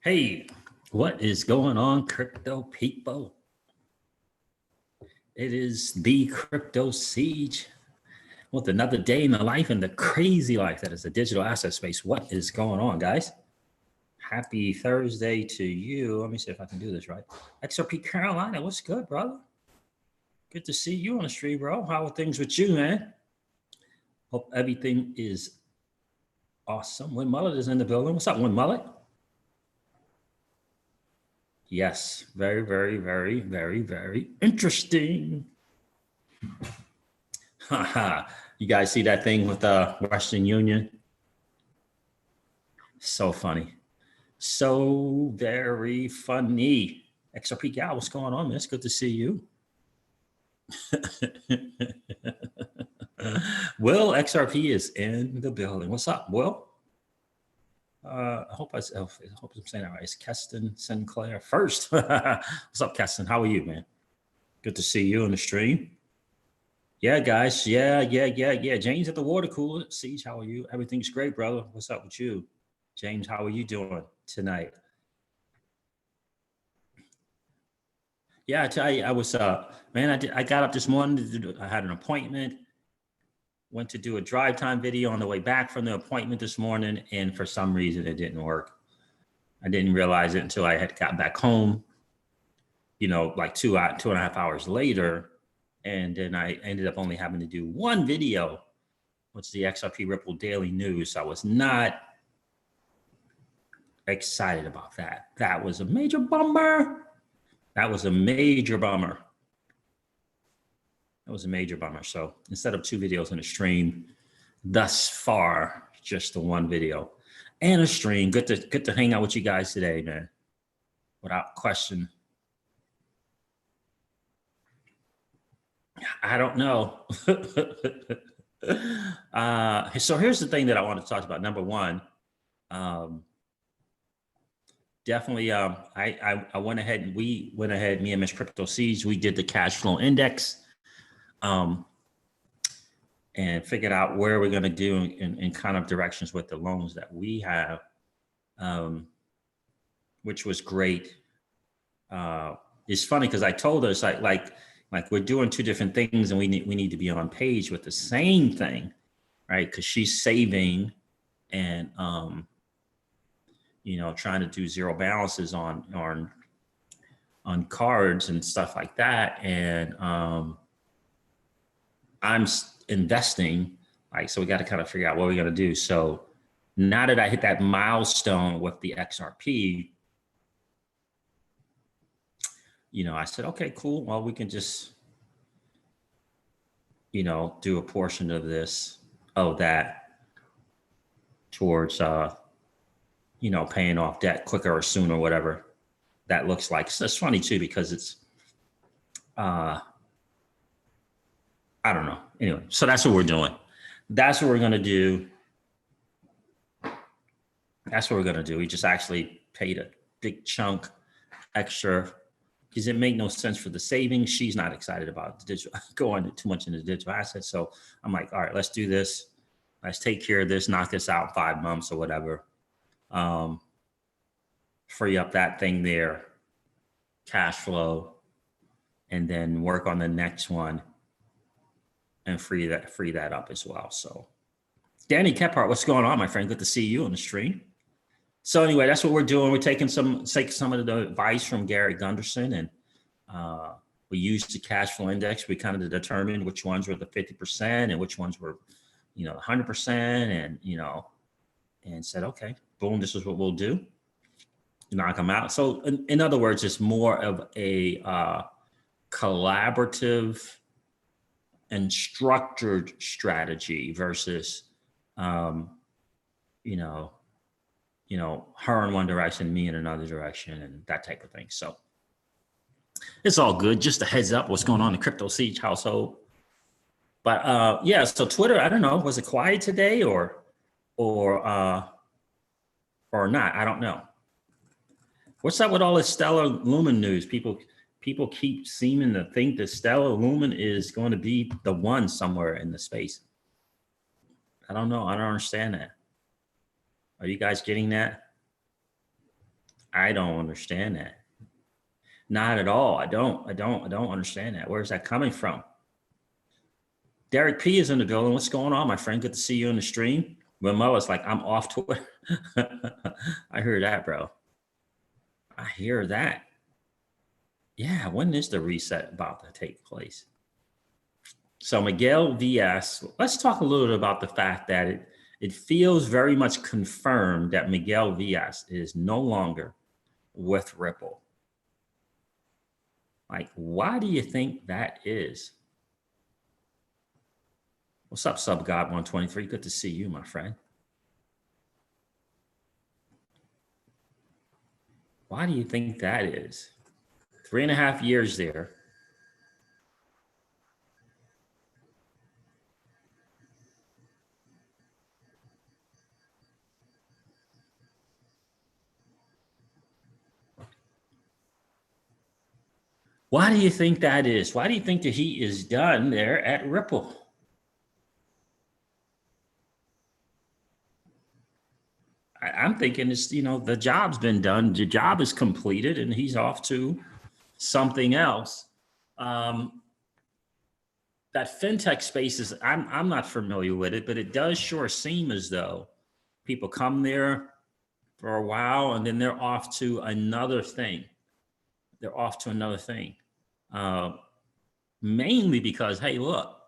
Hey, what is going on, crypto people? It is the crypto siege with another day in the life and the crazy life that is the digital asset space. What is going on, guys? Happy Thursday to you. Let me see if I can do this right. XRP Carolina, what's good, brother? Good to see you on the stream, bro. How are things with you, man? Hope everything is awesome. Win Mullet is in the building. What's up, Win Mullet? Yes, very, very, very, very, very interesting. You guys see that thing with the Western Union? So funny. So very funny. XRP Gal, what's going on, man? It's good to see you. Will XRP is in the building. What's up, Will? I hope I'm saying that right. It's Keston Sinclair first. What's up, Keston? How are you, man? Good to see you on the stream. Yeah, guys. Yeah. James at the water cooler. Siege, how are you? Everything's great, brother. What's up with you? James, how are you doing tonight? Yeah, I tell you, I was, man, I got up this morning. I had an appointment. Went to do a drive time video on the way back from the appointment this morning, and for some reason it didn't work. I didn't realize it until I had got back home, you know, like 2.5 hours later. And then I ended up only having to do one video, which is the XRP Ripple Daily News. I was not excited about that. That was a major bummer. That was a major bummer. So instead of two videos in a stream, thus far, just the one video and a stream. Good to hang out with you guys today, man. Without question. I don't know. So here's the thing that I want to talk about. Number one, definitely, I went ahead and we went ahead, me and Miss Crypto Siege, we did the cash flow index and figured out where we're going to do in kind of directions with the loans that we have, which was great. It's funny because I told us like we're doing two different things and we need to be on page with the same thing, right? Because she's saving and you know, trying to do zero balances on cards and stuff like that, and I'm investing, like, so we got to kind of figure out what we're going to do. So now that I hit that milestone with the XRP, you know, I said, okay, cool. Well, we can just, you know, do a portion of that towards, you know, paying off debt quicker or sooner, whatever that looks like. So it's funny too, because it's, I don't know. Anyway, so that's what we're doing. That's what we're going to do. We just actually paid a big chunk extra because it made no sense for the savings. She's not excited about the digital, going too much into digital assets. So I'm like, all right, let's do this. Let's take care of this, knock this out in 5 months or whatever. Free up that thing there, cash flow, and then work on the next one and free that up as well. So Danny Kephart, what's going on, my friend? Good to see you on the stream. So anyway, that's what we're doing. We're taking some of the advice from Gary Gunderson, and we used the cash flow index. We kind of determined which ones were the 50% and which ones were, you know, 100%, and, you know, and said, okay, boom, this is what we'll do. Knock them out. So in other words, it's more of a collaborative and structured strategy versus, you know, her in one direction, me in another direction, and that type of thing. So it's all good. Just a heads up what's going on in the Crypto Siege household. But yeah, so Twitter, I don't know, was it quiet today or not? I don't know. What's up with all this Stellar Lumen news? People keep seeming to think that Stellar Lumen is going to be the one somewhere in the space. I don't know. I don't understand that. Are you guys getting that? I don't understand that. Not at all. I don't understand that. Where's that coming from? Derek P is in the building. What's going on, my friend? Good to see you in the stream. Ramella's like, I'm off Twitter. I heard that, bro. I hear that. Yeah, when is the reset about to take place? So Miguel VS, let's talk a little bit about the fact that it feels very much confirmed that Miguel VS is no longer with Ripple. Like, why do you think that is? What's up, SubGod123? Good to see you, my friend. Why do you think that is? 3.5 years there. Why do you think that is? Why do you think that he is done there at Ripple? I'm thinking it's, the job's been done. The job is completed and he's off to something else. That fintech space is, I'm not familiar with it, but it does sure seem as though people come there for a while and then they're off to another thing. They're off to another thing. Mainly because, hey, look,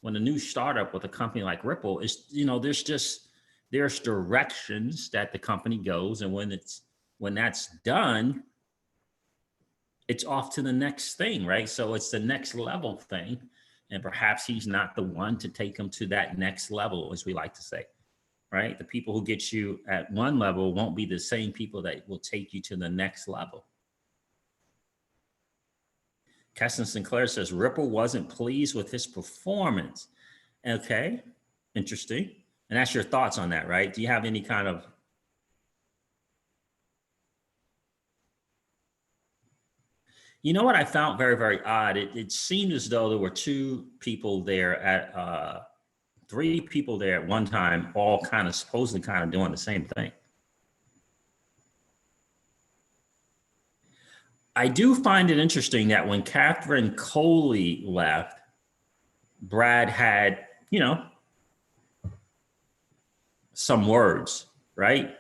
when a new startup with a company like Ripple is, there's directions that the company goes, and when that's done, it's off to the next thing, right? So it's the next level thing, and perhaps he's not the one to take them to that next level, as we like to say, right? The people who get you at one level won't be the same people that will take you to the next level. Keston Sinclair says Ripple wasn't pleased with his performance. Okay, interesting. And that's your thoughts on that, right? Do you have any kind of... You know what I found very, very odd? It seemed as though there were three people there at one time, all kind of supposedly kind of doing the same thing. I do find it interesting that when Catherine Coley left, Brad had, some words, right?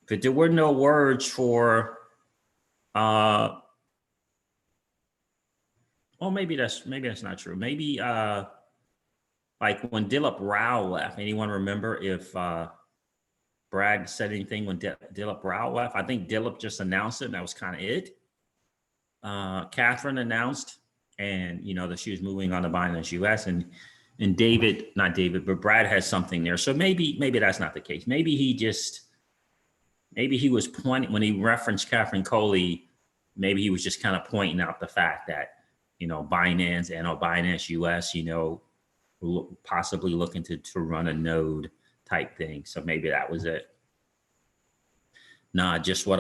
But there were no words for, well, maybe that's not true. Maybe like when Dilip Rao left, anyone remember if Brad said anything when Dilip Rao left? I think Dilip just announced it and that was kind of it. Catherine announced, and that she was moving on to Binance US, and but Brad has something there. So maybe that's not the case. Maybe he was pointing when he referenced Catherine Coley. Maybe he was just kind of pointing out the fact that Binance and Binance US, possibly looking to run a node type thing. So maybe that was it. Nah, just what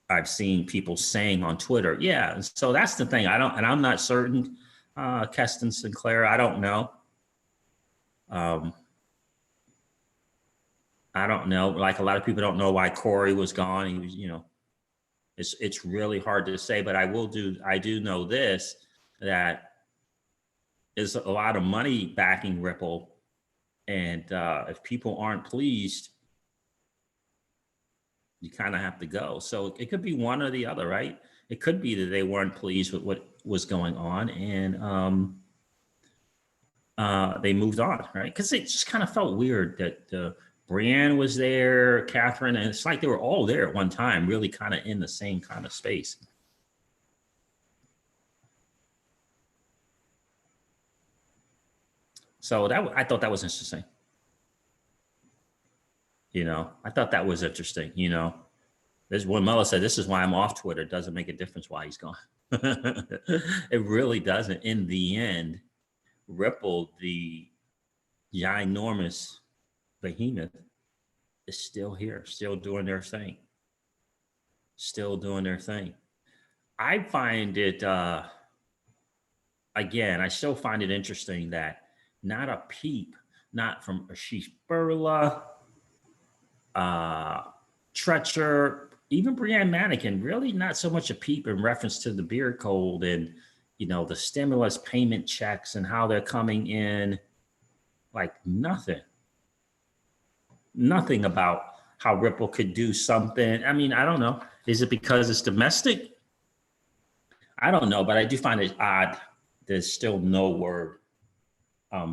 I've seen people saying on Twitter. Yeah, so that's the thing. I'm not certain. Keston Sinclair, I don't know. I don't know. Like a lot of people don't know why Corey was gone. He was, it's really hard to say. But I do know this, that there's a lot of money backing Ripple, and if people aren't pleased, you kind of have to go. So it could be one or the other, right? It could be that they weren't pleased with what was going on, and they moved on, right? Because it just kind of felt weird that Brianne was there, Catherine, and it's like they were all there at one time, really kind of in the same kind of space. So I thought that was interesting. I thought that was interesting. This when Mella said, "This is why I'm off Twitter." It doesn't make a difference why he's gone. It really doesn't. In the end, Ripple, the ginormous behemoth, is still here, still doing their thing. I find it, again, I still find it interesting that not a peep, not from Ashish Burla, Stretcher, even Brianne Mannequin, really not so much a peep in reference to the beer code and, the stimulus payment checks and how they're coming in. Like nothing about how Ripple could do something. I mean, I don't know. Is it because it's domestic? I don't know, but I do find it odd. There's still no word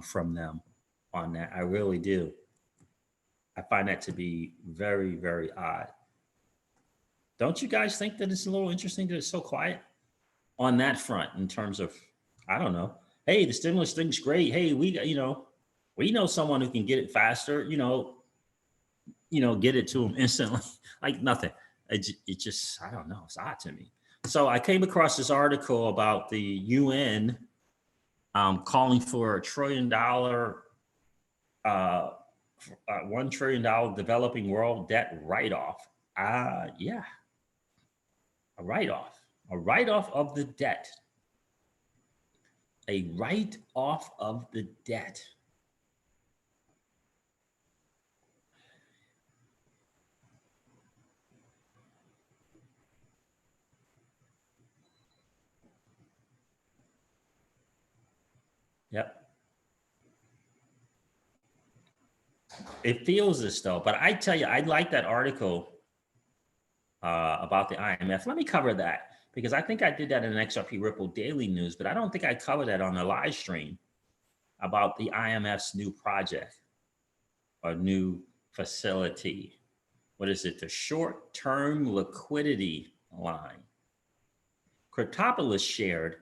from them on that. I really do. I find that to be very, very odd. Don't you guys think that it's a little interesting that it's so quiet on that front in terms of, I don't know. Hey, the stimulus thing's great. Hey, we know someone who can get it faster, get it to them instantly, like nothing. It just, I don't know. It's odd to me. So I came across this article about the UN calling for $1 trillion, $1 trillion developing world debt write-off. Yeah, a write-off of the debt, a write-off of the debt. Yep. It feels as though, but I tell you, I like that article about the IMF. Let me cover that because I think I did that in an XRP Ripple Daily News, but I don't think I covered that on the live stream about the IMF's new project or new facility. What is it? The short-term liquidity line. Cryptopolis shared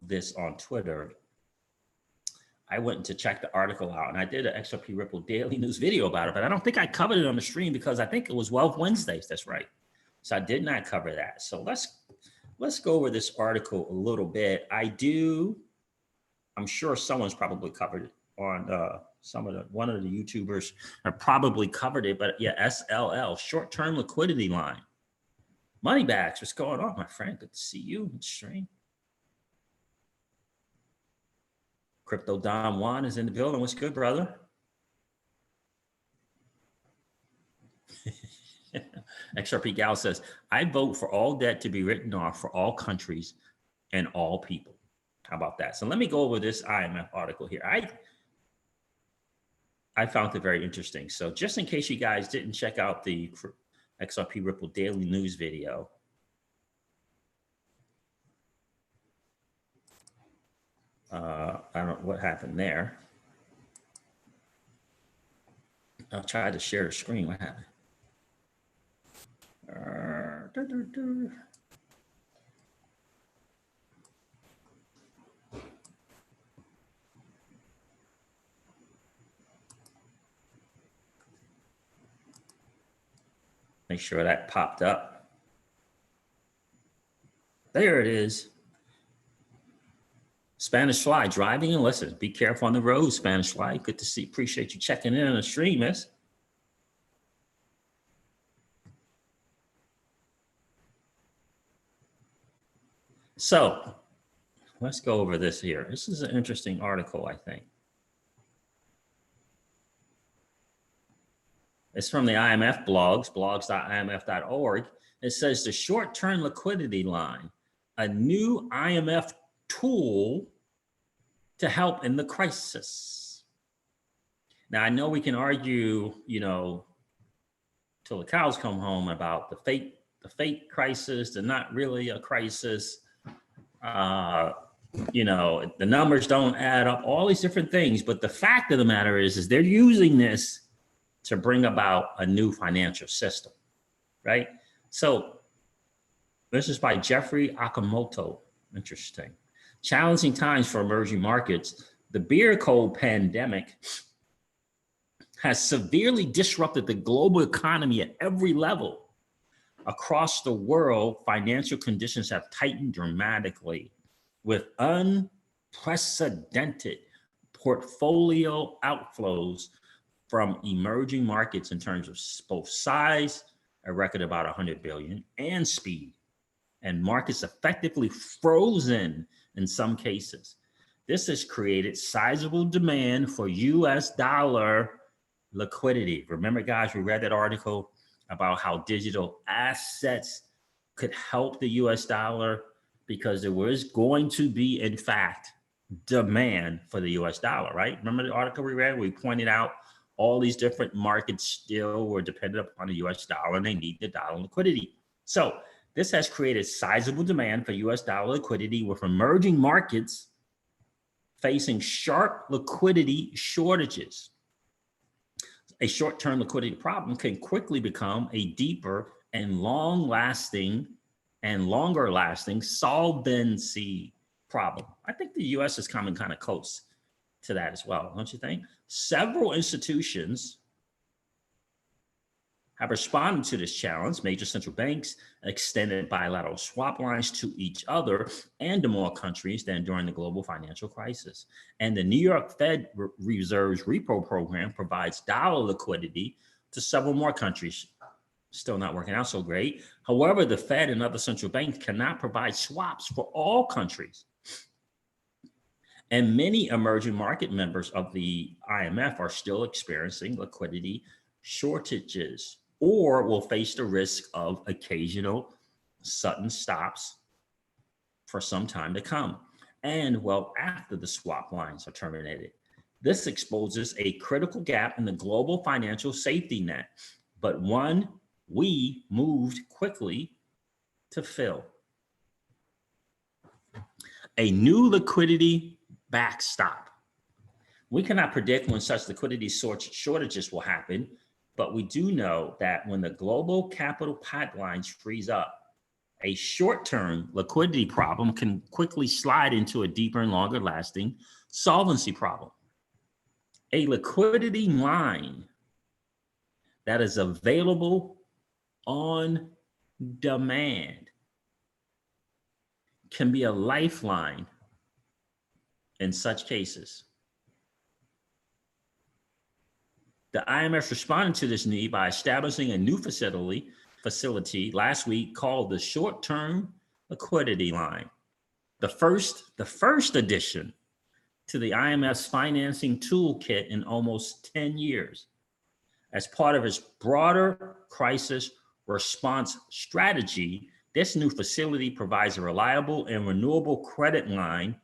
this on Twitter. I went to check the article out and I did an XRP Ripple Daily News video about it, but I don't think I covered it on the stream because I think it was Wealth Wednesdays. That's right. So I did not cover that. So let's go over this article a little bit. I'm sure someone's probably covered it on one of the YouTubers have probably covered it, but yeah, SLL, short-term liquidity line. Money bags, what's going on, my friend? Good to see you in the stream. Crypto Don Juan is in the building. What's good, brother? XRP Gal says, I vote for all debt to be written off for all countries and all people. How about that? So let me go over this IMF article here. I found it very interesting. So just in case you guys didn't check out the XRP Ripple Daily News video, I don't know what happened there. I'll try to share the screen. What happened? Make sure that popped up. There it is. Spanish Fly, driving and listen. Be careful on the road, Spanish Fly. Good to see. Appreciate you checking in on the stream, miss. So let's go over this here. This is an interesting article, I think. It's from the IMF blogs, blogs.imf.org. It says the short-term liquidity line, a new IMF tool to help in the crisis. Now, I know we can argue, till the cows come home about the fake crisis, the not really a crisis. The numbers don't add up, all these different things. But the fact of the matter is they're using this to bring about a new financial system, right? So this is by Jeffrey Akamoto. Interesting. Challenging times for emerging markets. The beer code pandemic has severely disrupted the global economy at every level. Across the world, financial conditions have tightened dramatically with unprecedented portfolio outflows from emerging markets in terms of both size, a record about 100 billion, and speed, and markets effectively frozen in some cases. This has created sizable demand for US dollar liquidity. Remember, guys, we read that article about how digital assets could help the US dollar because there was going to be, in fact, demand for the US dollar, right? Remember the article we read? We pointed out all these different markets still were dependent upon the US dollar and they need the dollar liquidity. So this has created sizable demand for US dollar liquidity with emerging markets facing sharp liquidity shortages. A short-term liquidity problem can quickly become a deeper and longer-lasting solvency problem. I think the US is coming kind of close to that as well, don't you think? Several institutions have responded to this challenge. Major central banks extended bilateral swap lines to each other and to more countries than during the global financial crisis. And the New York Fed Reserve's repo program provides dollar liquidity to several more countries. Still not working out so great. However, the Fed and other central banks cannot provide swaps for all countries. And many emerging market members of the IMF are still experiencing liquidity shortages or will face the risk of occasional sudden stops for some time to come, and well after the swap lines are terminated. This exposes a critical gap in the global financial safety net, but one we moved quickly to fill. A new liquidity backstop. We cannot predict when such liquidity shortages will happen, but we do know that when the global capital pipelines freeze up, a short-term liquidity problem can quickly slide into a deeper and longer lasting solvency problem. A liquidity line that is available on demand can be a lifeline in such cases. The IMF responded to this need by establishing a new facility last week called the Short-Term Liquidity Line, the first addition to the IMF's financing toolkit in almost 10 years. As part of its broader crisis response strategy, this new facility provides a reliable and renewable credit line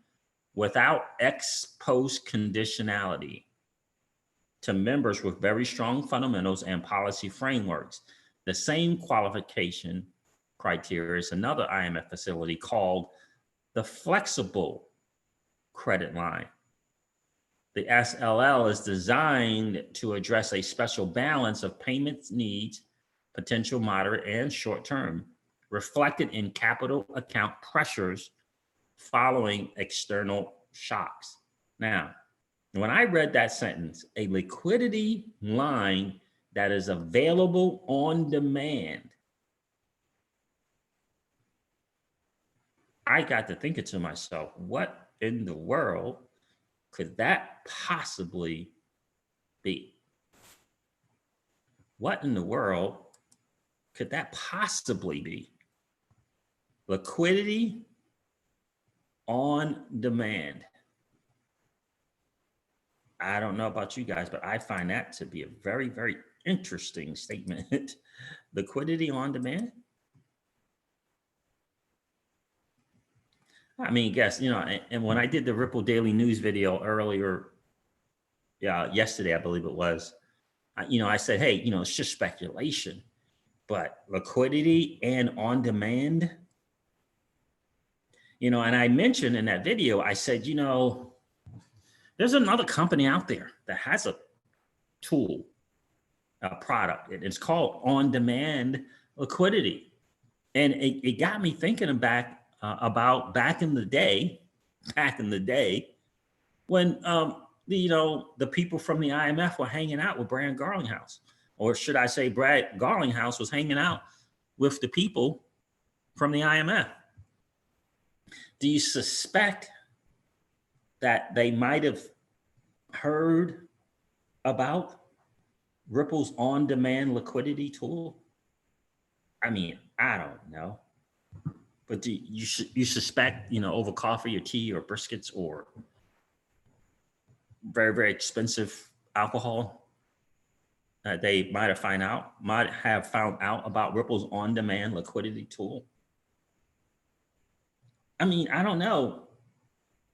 without ex-post conditionality to members with very strong fundamentals and policy frameworks. The same qualification criteria is another IMF facility called the Flexible Credit Line. The SLL is designed to address a special balance of payments needs, potential moderate and short term, reflected in capital account pressures following external shocks. Now, when I read that sentence, a liquidity line that is available on demand, I got to thinking to myself, what in the world could that possibly be? What in the world could that possibly be? Liquidity on demand. I don't know about you guys, but I find that to be a very, very interesting statement. Liquidity on demand. I mean, guess, and when I did the Ripple Daily News video earlier, yesterday, I believe it was, I said, hey, it's just speculation, but liquidity and on demand, and I mentioned in that video, I said, there's another company out there that has a tool, a product. It's called on-demand liquidity. And it got me thinking about back in the day, when, the people from the IMF were hanging out with Brad Garlinghouse. Or should I say Brad Garlinghouse was hanging out with the people from the IMF. Do you suspect that they might have heard about Ripple's on-demand liquidity tool? I mean, I don't know. But do you suspect, over coffee or tea or briskets or very, very expensive alcohol, they might have found out about Ripple's on-demand liquidity tool. I mean, I don't know.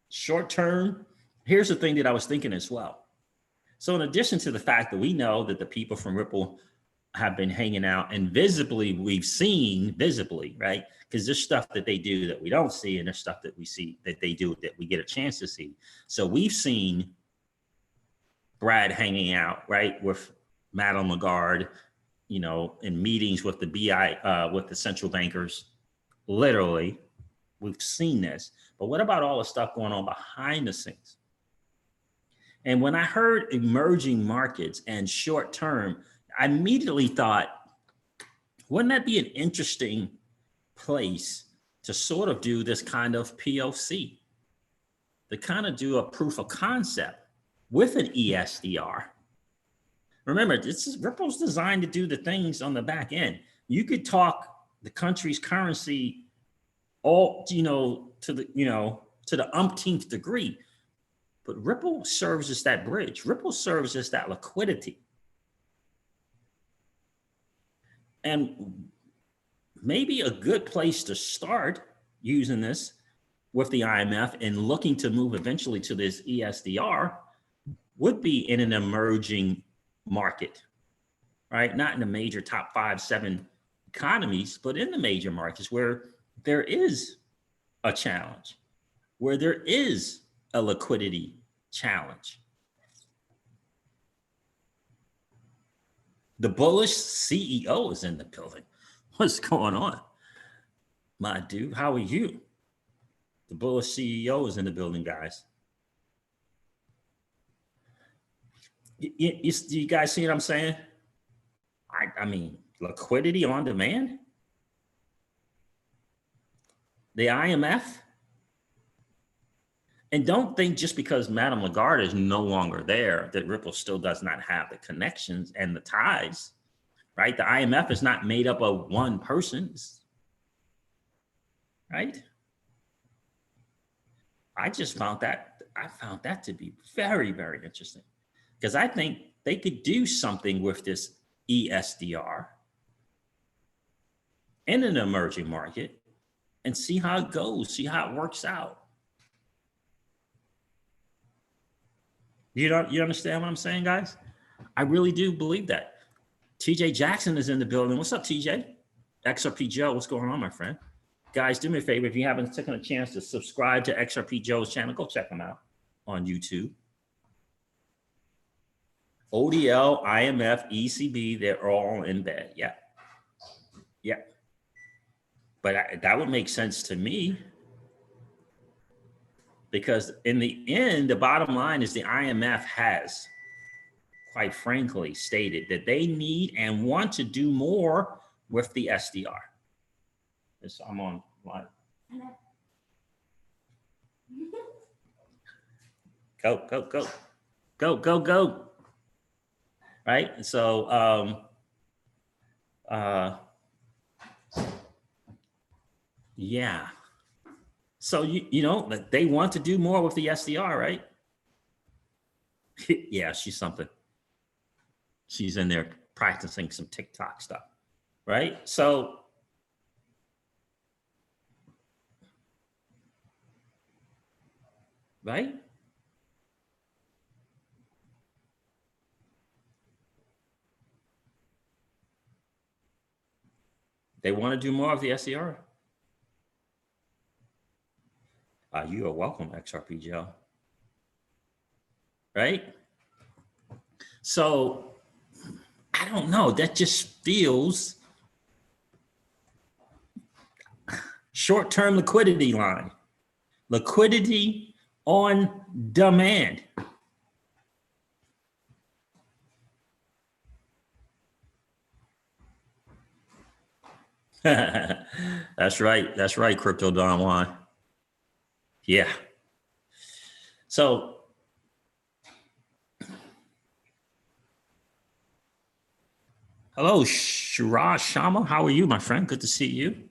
Short term, here's the thing that I was thinking as well. So in addition to the fact that we know that the people from Ripple have been hanging out, and visibly, we've seen visibly, right? Because there's stuff that they do that we don't see, and there's stuff that we see that they do that we get a chance to see. So we've seen Brad hanging out, right, with Madame Lagarde, you know, in meetings with the with the central bankers. Literally, we've seen this. But what about all the stuff going on behind the scenes? And when I heard emerging markets and short term, I immediately thought, wouldn't that be an interesting place to sort of do this kind of POC, to kind of do a proof of concept with an ESDR? Remember, Ripple's designed to do the things on the back end. You could talk the country's currency all, to the umpteenth degree, but Ripple serves as that bridge. Ripple serves as that liquidity. And maybe a good place to start using this with the IMF and looking to move eventually to this ESDR would be in an emerging market, right? Not in the major top 5, 7 economies, but in the major markets where there is a challenge, where there is a liquidity challenge. The bullish CEO is in the building. What's going on? My dude, how are you? The bullish CEO is in the building, guys. You guys see what I'm saying? I mean, liquidity on demand? The IMF? And don't think just because Madame Lagarde is no longer there that Ripple still does not have the connections and the ties, right? The IMF is not made up of one person, right? I found that to be very, very interesting, because I think they could do something with this ESDR in an emerging market and see how it goes, see how it works out. You understand what I'm saying, guys? I really do believe that. TJ Jackson is in the building. What's up, TJ? XRP Joe, what's going on, my friend? Guys, do me a favor. If you haven't taken a chance to subscribe to XRP Joe's channel, go check him out on YouTube. ODL, IMF, ECB, they're all in bed. Yeah. Yeah. But that would make sense to me, because in the end, the bottom line is the IMF has, quite frankly, stated that they need and want to do more with the SDR. I'm on live. Go. Right? So, yeah. So, they want to do more with the SDR, right? Yeah, she's something. She's in there practicing some TikTok stuff, right? So, right? They want to do more of the SDR. You are welcome, XRP Joe. Right? So, I don't know. That just feels short-term liquidity line. Liquidity on demand. That's right. That's right, Crypto Don Juan. Yeah. So, hello, Shiraj Sharma. How are you, my friend? Good to see you.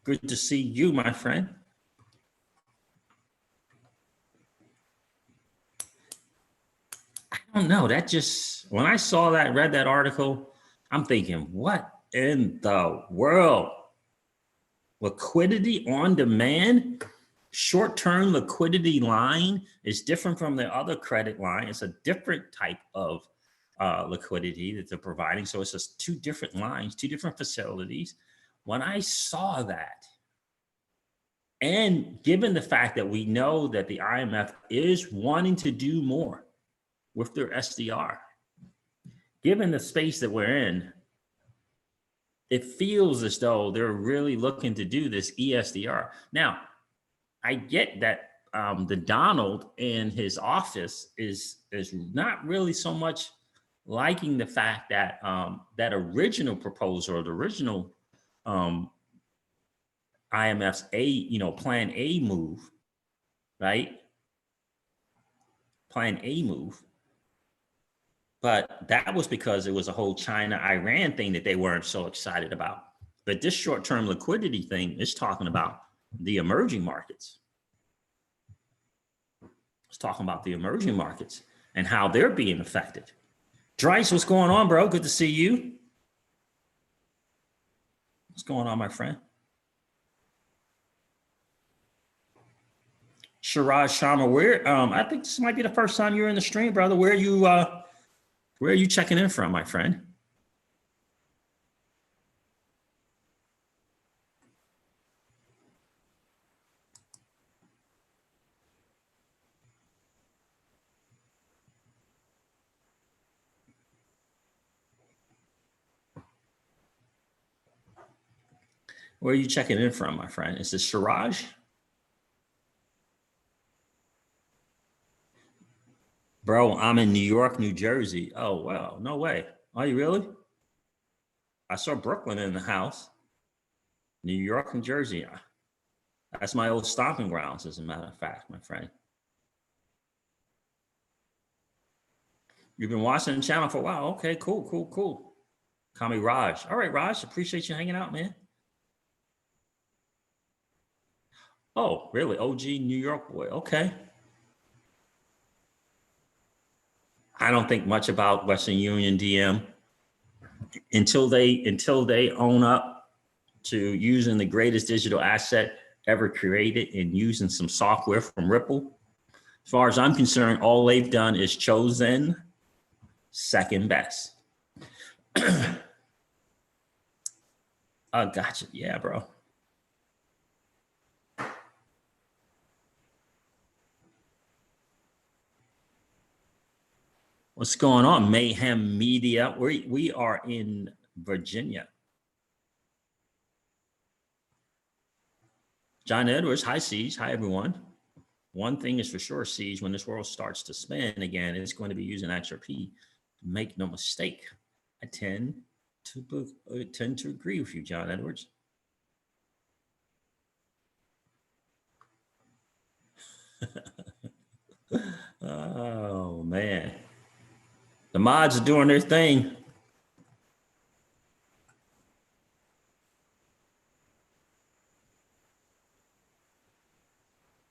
Good to see you, my friend. I I don't know. That just, when I saw that, read that article, I'm thinking, what in the world? Liquidity on demand? Short-term liquidity line is different from the other credit line. It's a different type of liquidity that they're providing. So it's just two different lines, two different facilities. When I saw that, and given the fact that we know that the IMF is wanting to do more with their SDR, given the space that we're in, it feels as though they're really looking to do this ESDR. Now, I get that the Donald in his office is not really so much liking the fact that that original proposal or the original IMF's Plan A move, right? Plan A move. But that was because it was a whole China-Iran thing that they weren't so excited about. But this short-term liquidity thing is talking about the emerging markets. It's talking about the emerging markets and how they're being affected. Dryce, what's going on, bro? Good to see you. What's going on, my friend? Shiraj Sharma, where I think this might be the first time you're in the stream, brother. Where are you checking in from, my friend? Where are you checking in from, my friend? Is this Shiraj? Bro, I'm in New York, New Jersey. Oh, wow. No way. Are you really? I saw Brooklyn in the house. New York, New Jersey. That's my old stomping grounds, as a matter of fact, my friend. You've been watching the channel for a while. Okay, cool, cool, cool. Call me Raj. All right, Raj. Appreciate you hanging out, man. Oh, really? OG New York boy. Okay. I don't think much about Western Union DM until they own up to using the greatest digital asset ever created and using some software from Ripple. As far as I'm concerned, all they've done is chosen second best. Gotcha. Yeah, bro. What's going on, Mayhem Media? We are in Virginia. John Edwards, hi, Siege. Hi, everyone. One thing is for sure, Siege, when this world starts to spin again, it's going to be using XRP. Make no mistake. I tend to agree with you, John Edwards. Oh, man. The mods are doing their thing.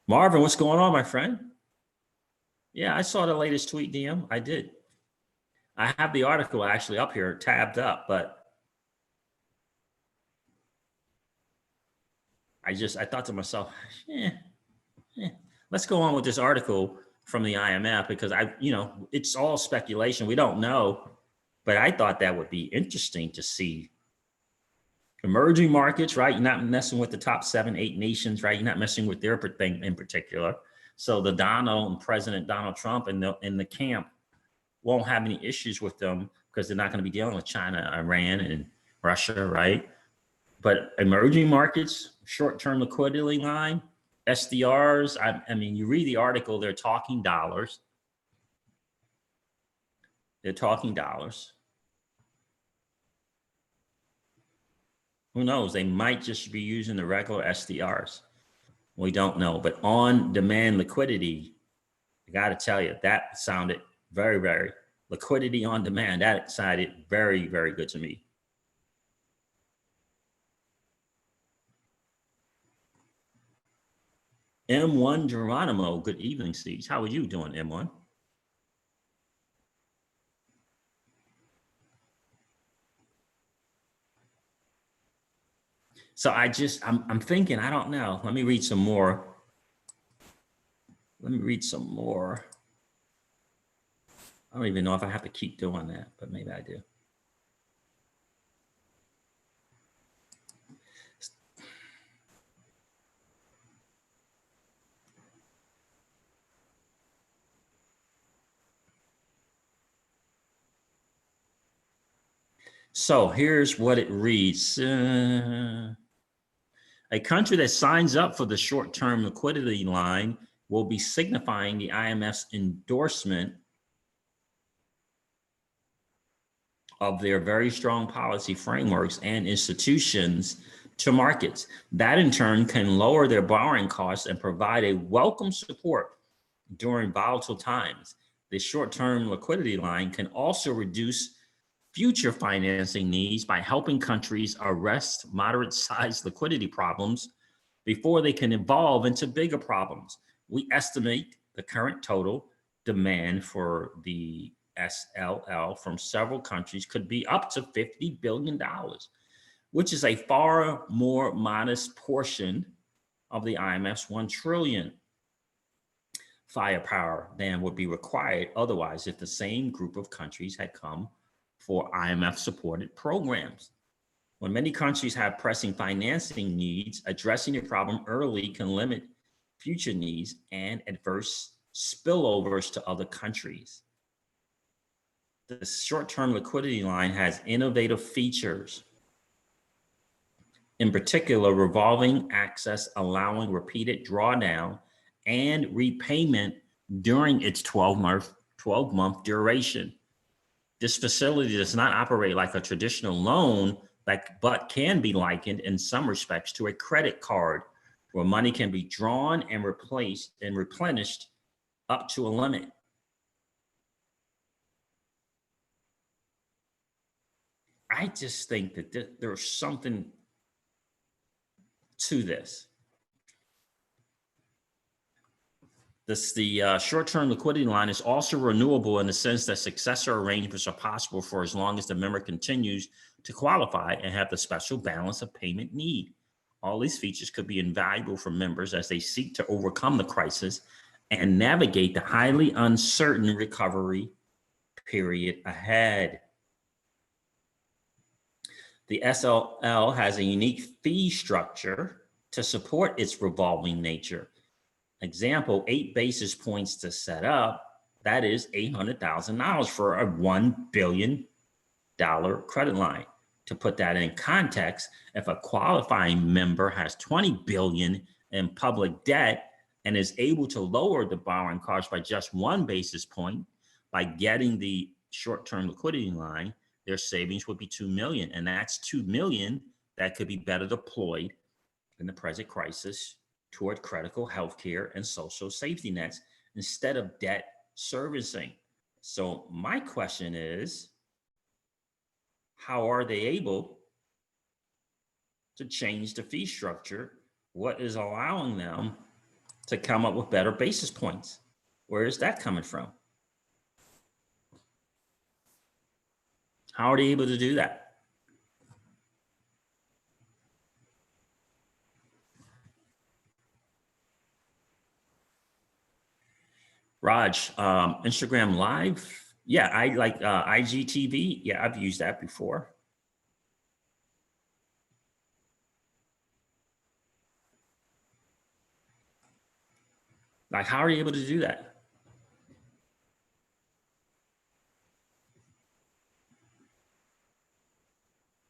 Marvin, what's going on, my friend? Yeah, I saw the latest tweet, DM. I did. I have the article actually up here, tabbed up, but I thought to myself, let's go on with this article from the IMF because it's all speculation. We don't know, but I thought that would be interesting to see emerging markets, right? You're not messing with the top 7, 8 nations, right? You're not messing with their thing in particular. So the Donald and President Donald Trump and the camp won't have any issues with them because they're not going to be dealing with China, Iran, and Russia, right? But emerging markets, short-term liquidity line, SDRs, I mean, you read the article, they're talking dollars. They're talking dollars. Who knows? They might just be using the regular SDRs. We don't know. But on-demand liquidity, I got to tell you, that sounded very, very liquidity on demand. That sounded very, very good to me. M1 Geronimo, good evening, Steve. How are you doing, M1? So I'm thinking, I don't know. Let me read some more. Let me read some more. I don't even know if I have to keep doing that, but maybe I do. So here's what it reads. A country that signs up for the short-term liquidity line will be signifying the IMF's endorsement of their very strong policy frameworks and institutions to markets. That in turn can lower their borrowing costs and provide a welcome support during volatile times. The short-term liquidity line can also reduce future financing needs by helping countries arrest moderate-sized liquidity problems before they can evolve into bigger problems. We estimate the current total demand for the SLL from several countries could be up to $50 billion, which is a far more modest portion of the IMF's 1 trillion firepower than would be required otherwise if the same group of countries had come for IMF-supported programs. When many countries have pressing financing needs, addressing the problem early can limit future needs and adverse spillovers to other countries. The short-term liquidity line has innovative features. In particular, revolving access allowing repeated drawdown and repayment during its 12-month duration. This facility does not operate like a traditional loan, but can be likened in some respects to a credit card, where money can be drawn and replaced and replenished up to a limit. I just think that there's something to this. The short-term liquidity line is also renewable in the sense that successor arrangements are possible for as long as the member continues to qualify and have the special balance of payment need. All these features could be invaluable for members as they seek to overcome the crisis and navigate the highly uncertain recovery period ahead. The SLL has a unique fee structure to support its revolving nature. Example, 8 basis points to set up, that is $800,000 for a $1 billion credit line. To put that in context, if a qualifying member has 20 billion in public debt and is able to lower the borrowing cost by just 1 basis point by getting the short-term liquidity line, their savings would be 2 million. And that's 2 million that could be better deployed in the present crisis toward critical healthcare and social safety nets instead of debt servicing. So my question is, how are they able to change the fee structure? What is allowing them to come up with better basis points? Where is that coming from? How are they able to do that? Raj, Instagram Live. Yeah, I like IGTV. Yeah, I've used that before. Like, how are you able to do that?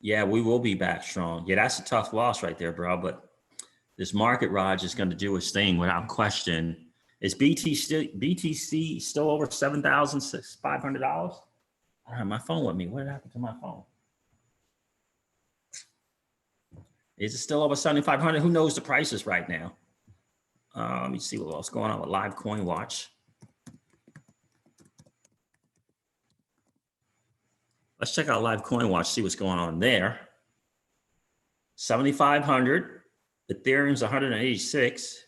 Yeah, we will be back strong. Yeah, that's a tough loss right there, bro. But this market, Raj, is going to do its thing without question. Is BTC still over $7,500? I don't have my phone with me. What happened to my phone? Is it still over 7,500? Who knows the prices right now? Let me see what else going on with Live Coin Watch. Let's check out Live Coin Watch, see what's going on there. 7,500. Ethereum's 186.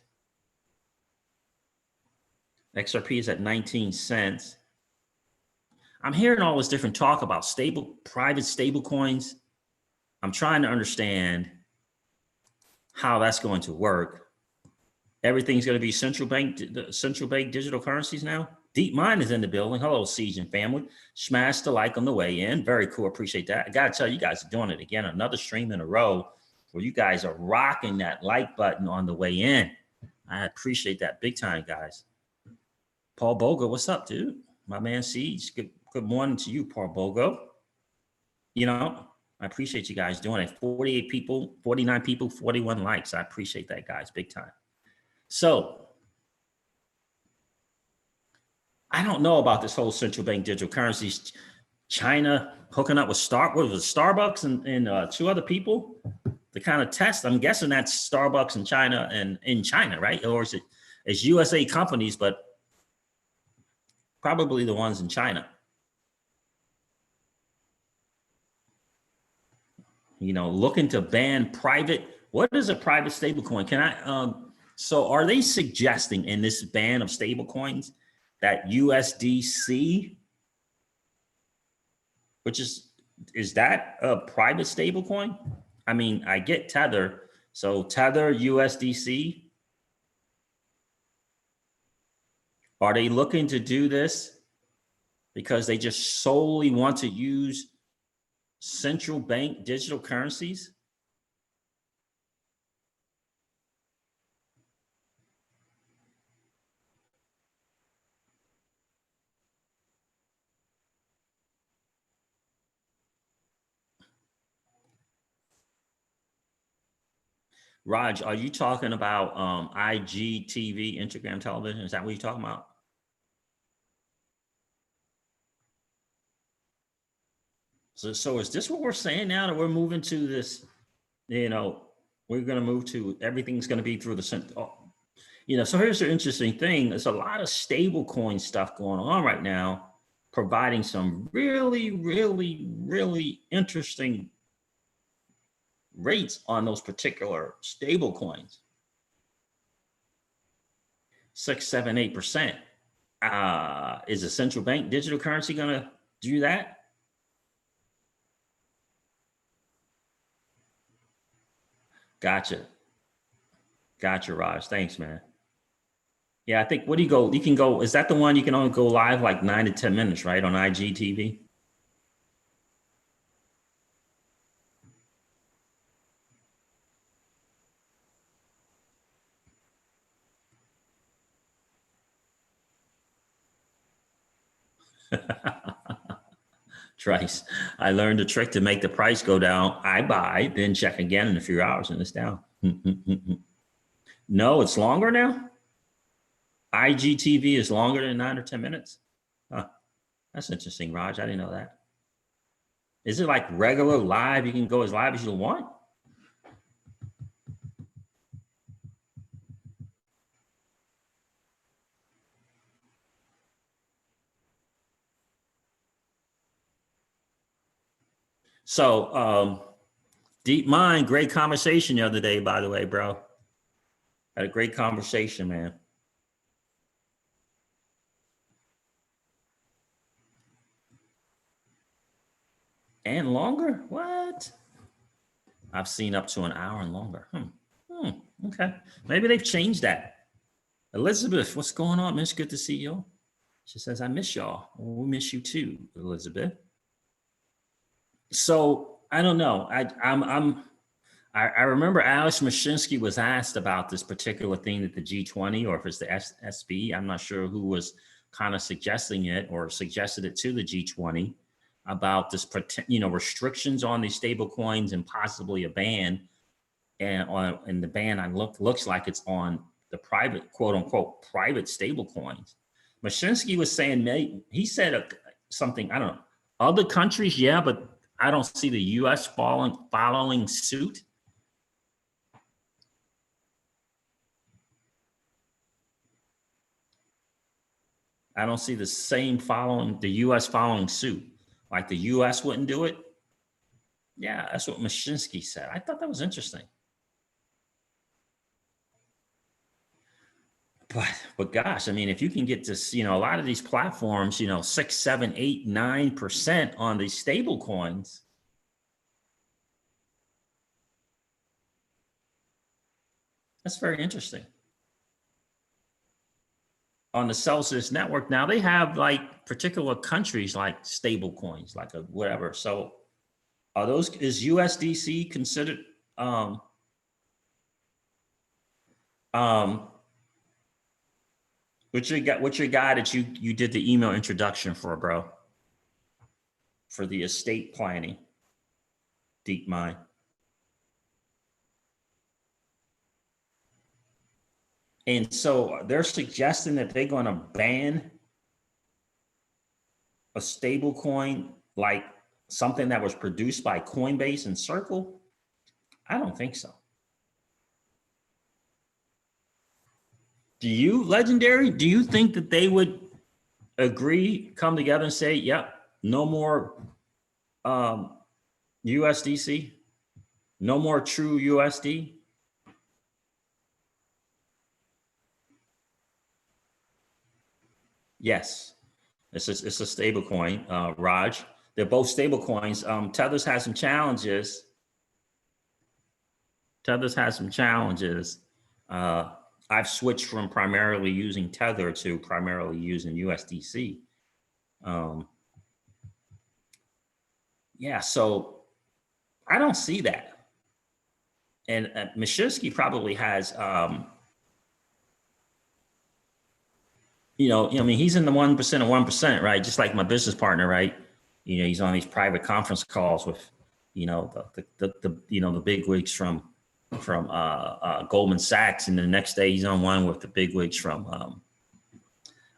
XRP is at 19 cents. I'm hearing all this different talk about private stable coins. I'm trying to understand how that's going to work. Everything's going to be central bank digital currencies now. Deep Mind is in the building. Hello, Siege and family. Smash the like on the way in. Very cool. Appreciate that. I got to tell you guys are doing it again. Another stream in a row where you guys are rocking that like button on the way in. I appreciate that big time, guys. Paul Bogo, what's up, dude? My man Siege. Good morning to you, Paul Bogo. You know, I appreciate you guys doing it. 48 people, 49 people, 41 likes. I appreciate that, guys, big time. So I don't know about this whole central bank digital currencies. China hooking up with Starbucks and two other people to kind of test. I'm guessing that's Starbucks in China and in China, right? Or is it's USA companies, but probably the ones in China. You know, looking to ban private. What is a private stablecoin? Can I? So are they suggesting in this ban of stablecoins that USDC, which is that a private stablecoin? I mean, I get Tether. So Tether, USDC. Are they looking to do this because they just solely want to use central bank digital currencies? Raj, are you talking about IGTV, Instagram television? Is that what you're talking about? So is this what we're saying now, that we're moving to this, you know, we're going to move to everything's going to be through the, you know, so here's the interesting thing. There's a lot of stable coin stuff going on right now, providing some really, really, really interesting rates on those particular stable coins. 6, 7, 8%. Is a central bank digital currency going to do that? Gotcha. Gotcha, Raj. Thanks, man. Yeah, I think, what do you go? You can go, is that the one you can only go live like 9 to 10 minutes, right? On IGTV? Trice. I learned a trick to make the price go down. I buy, then check again in a few hours and it's down. No, it's longer now. IGTV is longer than 9 or 10 minutes. Huh. That's interesting, Raj. I didn't know that. Is it like regular live? You can go as live as you want? So, Deep Mind, great conversation the other day, by the way, bro. Had a great conversation, man. And longer? What? I've seen up to an hour and longer. Okay. Maybe they've changed that. Elizabeth, what's going on, miss? Good to see you. She says, I miss y'all. Well, we miss you too, Elizabeth. So I don't know. I remember Alex Mashinsky was asked about this particular thing at the G20, or if it's the SB. I'm not sure who was kind of suggesting it or suggested it to the G20 about this, restrictions on these stable coins and possibly a ban. And the ban looks like it's on the private, quote unquote, private stable coins. Mashinsky was saying, he said something, I don't know, other countries, yeah, but I don't see the US following suit. I don't see the same the US following suit. Like the US wouldn't do it. Yeah, that's what Mashinsky said. I thought that was interesting. But gosh, I mean, if you can get this, a lot of these platforms, 6, 7, 8, 9% on these stable coins. That's very interesting. On the Celsius network, now they have like particular countries like stable coins, like a whatever. So are those, is USDC considered um um what's your guy that you did the email introduction for, bro? For the estate planning, deep mind. And so they're suggesting that they're going to ban a stable coin, like something that was produced by Coinbase and Circle. I don't think so. Do you, Legendary? Do you think that they would agree, come together and say, yep, no more USDC, no more true USD? Yes, it's a stable coin, Raj. They're both stable coins. Tether's has some challenges. Tether's has some challenges. I've switched from primarily using Tether to primarily using USDC. Yeah, so I don't see that. And Mashinsky probably has, I mean, he's in the 1% of 1%, right? Just like my business partner, right? He's on these private conference calls with, the big wigs from Goldman Sachs, and the next day he's on one with the big wigs from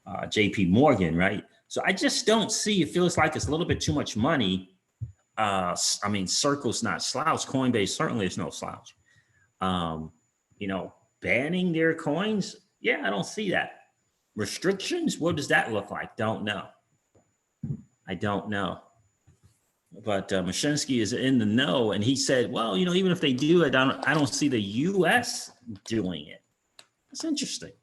JP Morgan, right? So I just don't see, it feels like it's a little bit too much money. I mean, Circle's not slouch. Coinbase certainly is no slouch. Banning their coins, yeah, I don't see that. Restrictions, what does that look like? Don't know. I don't know. But Mashinsky is in the know, and he said, well, even if they do it, I don't see the U.S. doing it. That's interesting.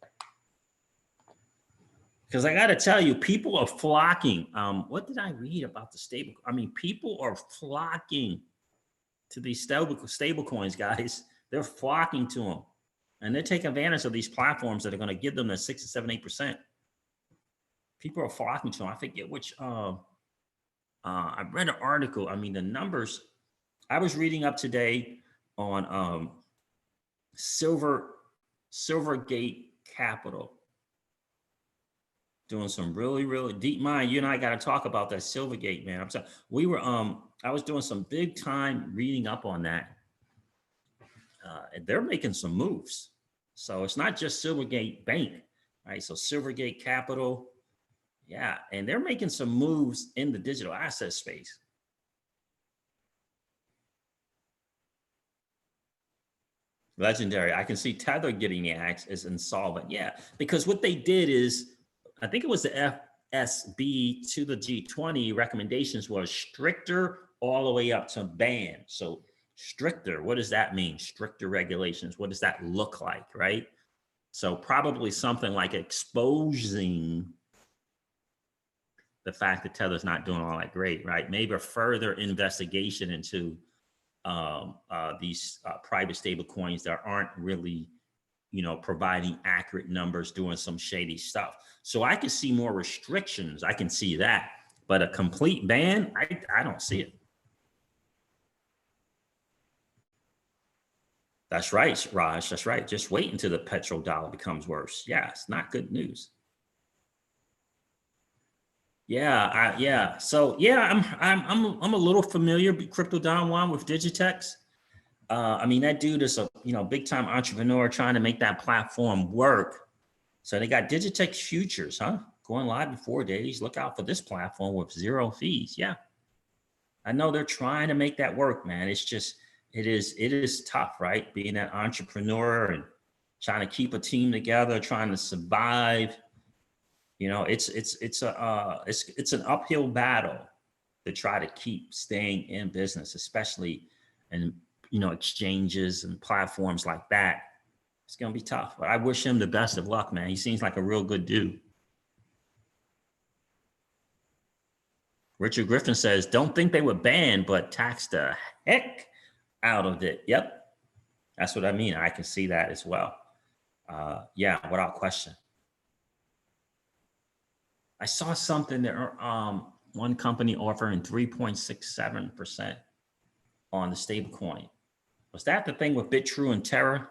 Because I got to tell you, people are flocking. What did I read about the stable? I mean, people are flocking to these stable coins, guys. They're flocking to them. And they're taking advantage of these platforms that are going to give them the 6 to 7, 8%. People are flocking to them. I forget which, I read an article. I mean, the numbers, I was reading up today on Silvergate Capital, doing some really, really deep mind. You and I got to talk about that Silvergate, man. I'm sorry. I was doing some big time reading up on that. And they're making some moves. So it's not just Silvergate Bank, right? So Silvergate Capital, yeah. And they're making some moves in the digital asset space. Legendary. I can see Tether getting the axe as insolvent. Yeah, because what they did is, I think it was the FSB to the G20 recommendations was stricter all the way up to ban. So stricter, what does that mean? Stricter regulations. What does that look like, right? So probably something like exposing the fact that Tether's not doing all that great, right? Maybe a further investigation into these private stable coins that aren't really, providing accurate numbers, doing some shady stuff. So I can see more restrictions. I can see that, but a complete ban, I don't see it. That's right, Raj. That's right. Just wait until the petrodollar becomes worse. Yeah, it's not good news. Yeah, yeah. So yeah, I'm a little familiar, Crypto Don Juan, with Digitex. I mean, that dude is a big time entrepreneur trying to make that platform work. So they got Digitex futures, huh? Going live in 4 days. Look out for this platform with 0 fees. Yeah, I know they're trying to make that work, man. It's just it is tough, right? Being an entrepreneur and trying to keep a team together, trying to survive. It's an uphill battle to try to keep staying in business, especially in exchanges and platforms like that. It's gonna be tough, but I wish him the best of luck, man. He seems like a real good dude. Richard Griffin says, "Don't think they were banned, but tax the heck out of it." Yep, That's what I mean. I can see that as well. Yeah, without question. I saw something there. One company offering 3.67% on the stable coin. Was that the thing with BitTrue and Terra?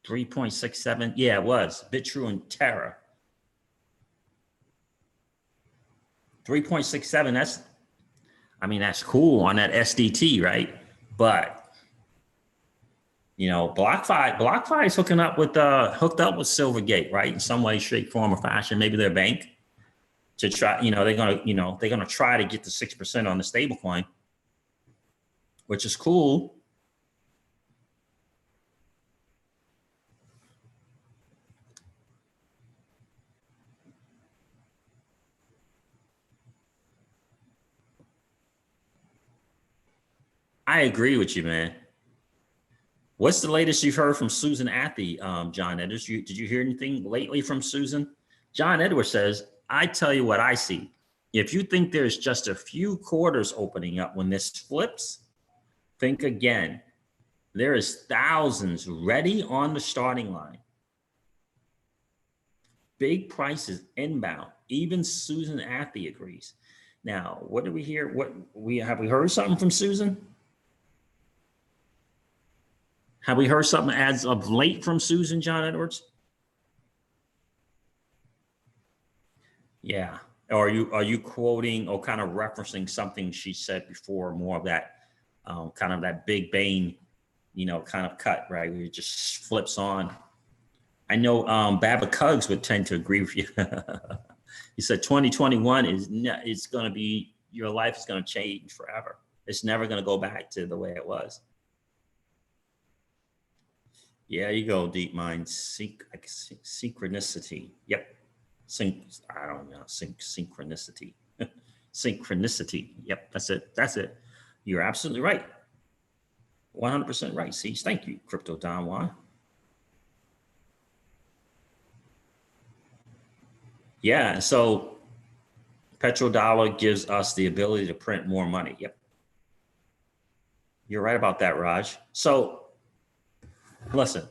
3.67. Yeah, it was BitTrue and Terra. 3.67. That's cool on that SDT, right? But BlockFi is hooked up with Silvergate, right? In some way, shape, form, or fashion. Maybe their bank to try. They're gonna try to get to 6% on the stablecoin, which is cool. I agree with you, man. What's the latest you've heard from Susan Athey, John Edwards? Did you hear anything lately from Susan? John Edwards says, I tell you what I see. If you think there's just a few quarters opening up when this flips, think again. There is thousands ready on the starting line. Big prices inbound. Even Susan Athey agrees. Now, what do we hear? Have we heard something from Susan? Have we heard something as of late from Susan, John Edwards? Yeah. Or are you quoting or kind of referencing something she said before, more of that kind of that big bang, kind of cut, right? Where it just flips on. I know Baba Cuggs would tend to agree with you. He said 2021 it's going to be, your life is going to change forever. It's never going to go back to the way it was. Yeah, you go, deep mind. Synchronicity. Yep. I don't know. Synchronicity. Synchronicity. Yep. That's it. That's it. You're absolutely right. 100% right. See, thank you, Crypto Don Juan. Yeah. So petrodollar gives us the ability to print more money. Yep. You're right about that, Raj. So listen,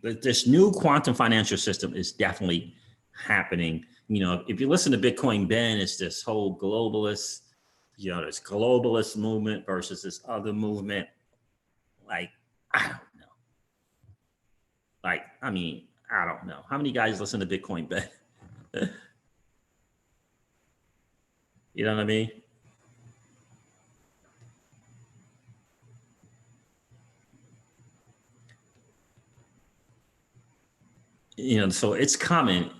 this new quantum financial system is definitely happening. If you listen to Bitcoin Ben, it's this whole globalist, this globalist movement versus this other movement. Like, I don't know. I don't know. How many guys listen to Bitcoin Ben? You know what I mean? So it's coming,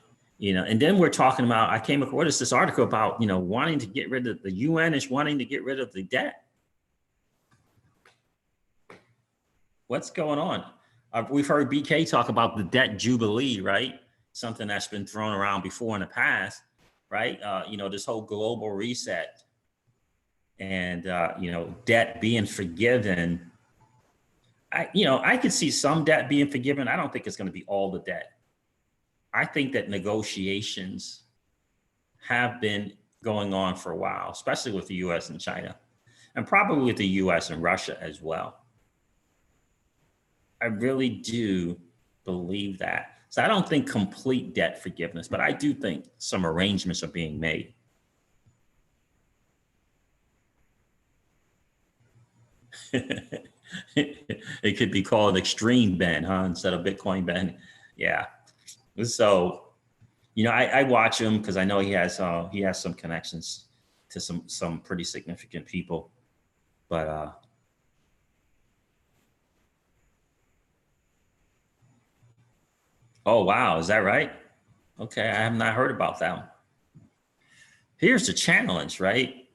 and then we're talking about, I came across, what is this article about, wanting to get rid of, the UN is wanting to get rid of the debt. What's going on? We've heard BK talk about the debt jubilee, right? Something that's been thrown around before in the past, right? This whole global reset and, debt being forgiven. I could see some debt being forgiven. I don't think it's going to be all the debt. I think that negotiations have been going on for a while, especially with the US and China, and probably with the US and Russia as well. I really do believe that. So I don't think complete debt forgiveness, but I do think some arrangements are being made. It could be called extreme Ben, huh? Instead of Bitcoin Ben. Yeah. So, I watch him because I know he has some connections to some pretty significant people, but oh wow, is that right? Okay, I have not heard about that one. Here's the challenge, right?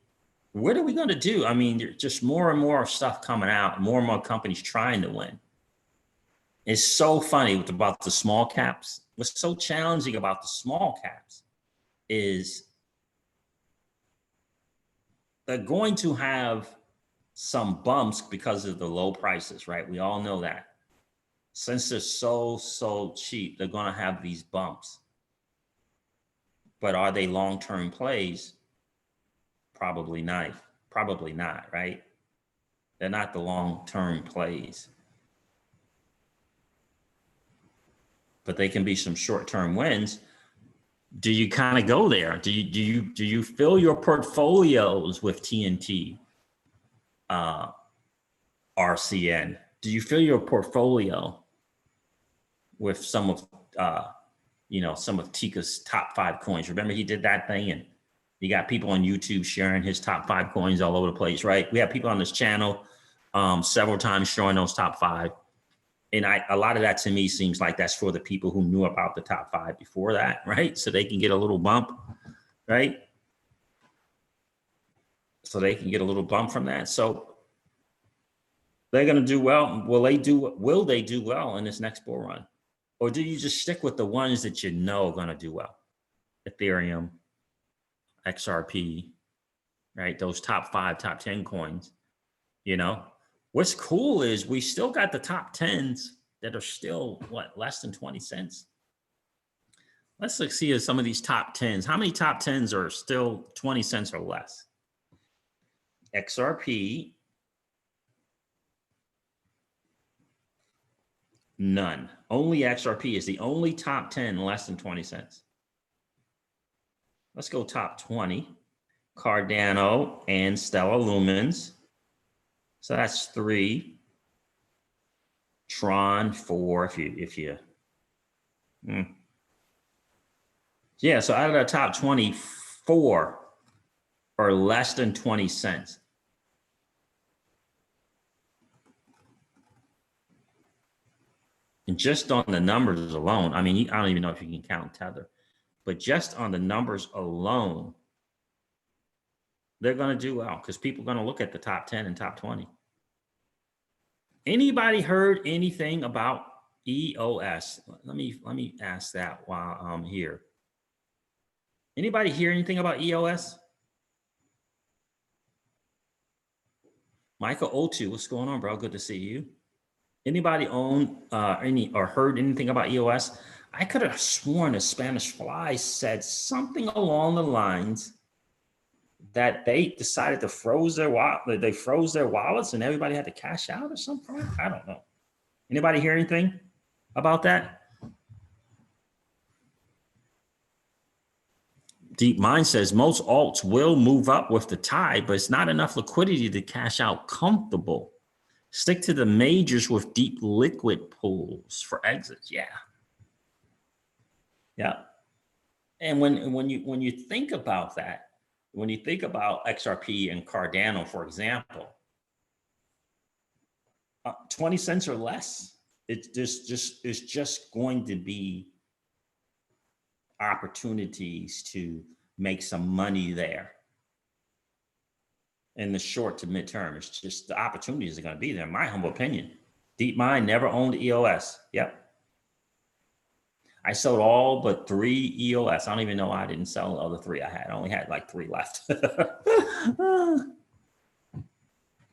What are we going to do? There's just more and more stuff coming out, more and more companies trying to win. It's so funny about the small caps. What's so challenging about the small caps is they're going to have some bumps because of the low prices, right? We all know that. Since they're so cheap, they're going to have these bumps. But are they long-term plays? Probably not. Probably not, right? They're not the long-term plays. but they can be some short-term wins. Do you kind of go there? Do you fill your portfolios with TNT, RCN? Do you fill your portfolio with some of some of Tika's top 5 coins? Remember, he did that thing, and you got people on YouTube sharing his top 5 coins all over the place, right? We have people on this channel several times showing those top 5. And a lot of that to me seems like that's for the people who knew about the top 5 before that, right? So they can get a little bump, right? So they can get a little bump from that. So they're going to do well. Will they do well in this next bull run? Or do you just stick with the ones that you know are going to do well? Ethereum, XRP, right? Those top 5, top 10 coins, What's cool is we still got the top 10s that are still, less than 20 cents. Let's see some of these top 10s. How many top 10s are still 20 cents or less? XRP, none. Only XRP is the only top 10 less than 20 cents. Let's go top 20. Cardano and Stellar Lumens. So that's 3. Tron 4. Yeah, so out of the top 24 are less than 20 cents. And just on the numbers alone, I mean, I don't even know if you can count Tether, but just on the numbers alone, they're going to do well because people are going to look at the top 10 and top 20. Anybody heard anything about EOS? Let me ask that while I'm here. Anybody hear anything about EOS? Michael O2, what's going on, bro? Good to see you. Anybody own or heard anything about EOS? I could have sworn a Spanish Fly said something along the lines that they decided to froze their wallet. They froze their wallets and everybody had to cash out or something. I don't know. Anybody hear anything about that? Deep Mind says most alts will move up with the tide, but it's not enough liquidity to cash out comfortable. Stick to the majors with deep liquid pools for exits. Yeah. And when you think about that, when you think about XRP and Cardano, for example, 20 cents or less, it's just going to be opportunities to make some money there in the short to midterm. It's just the opportunities are going to be there, in my humble opinion. Deep Mind never owned EOS. Yep. I sold all but 3 EOS. I don't even know why I didn't sell the other 3 I had. I only had like 3 left.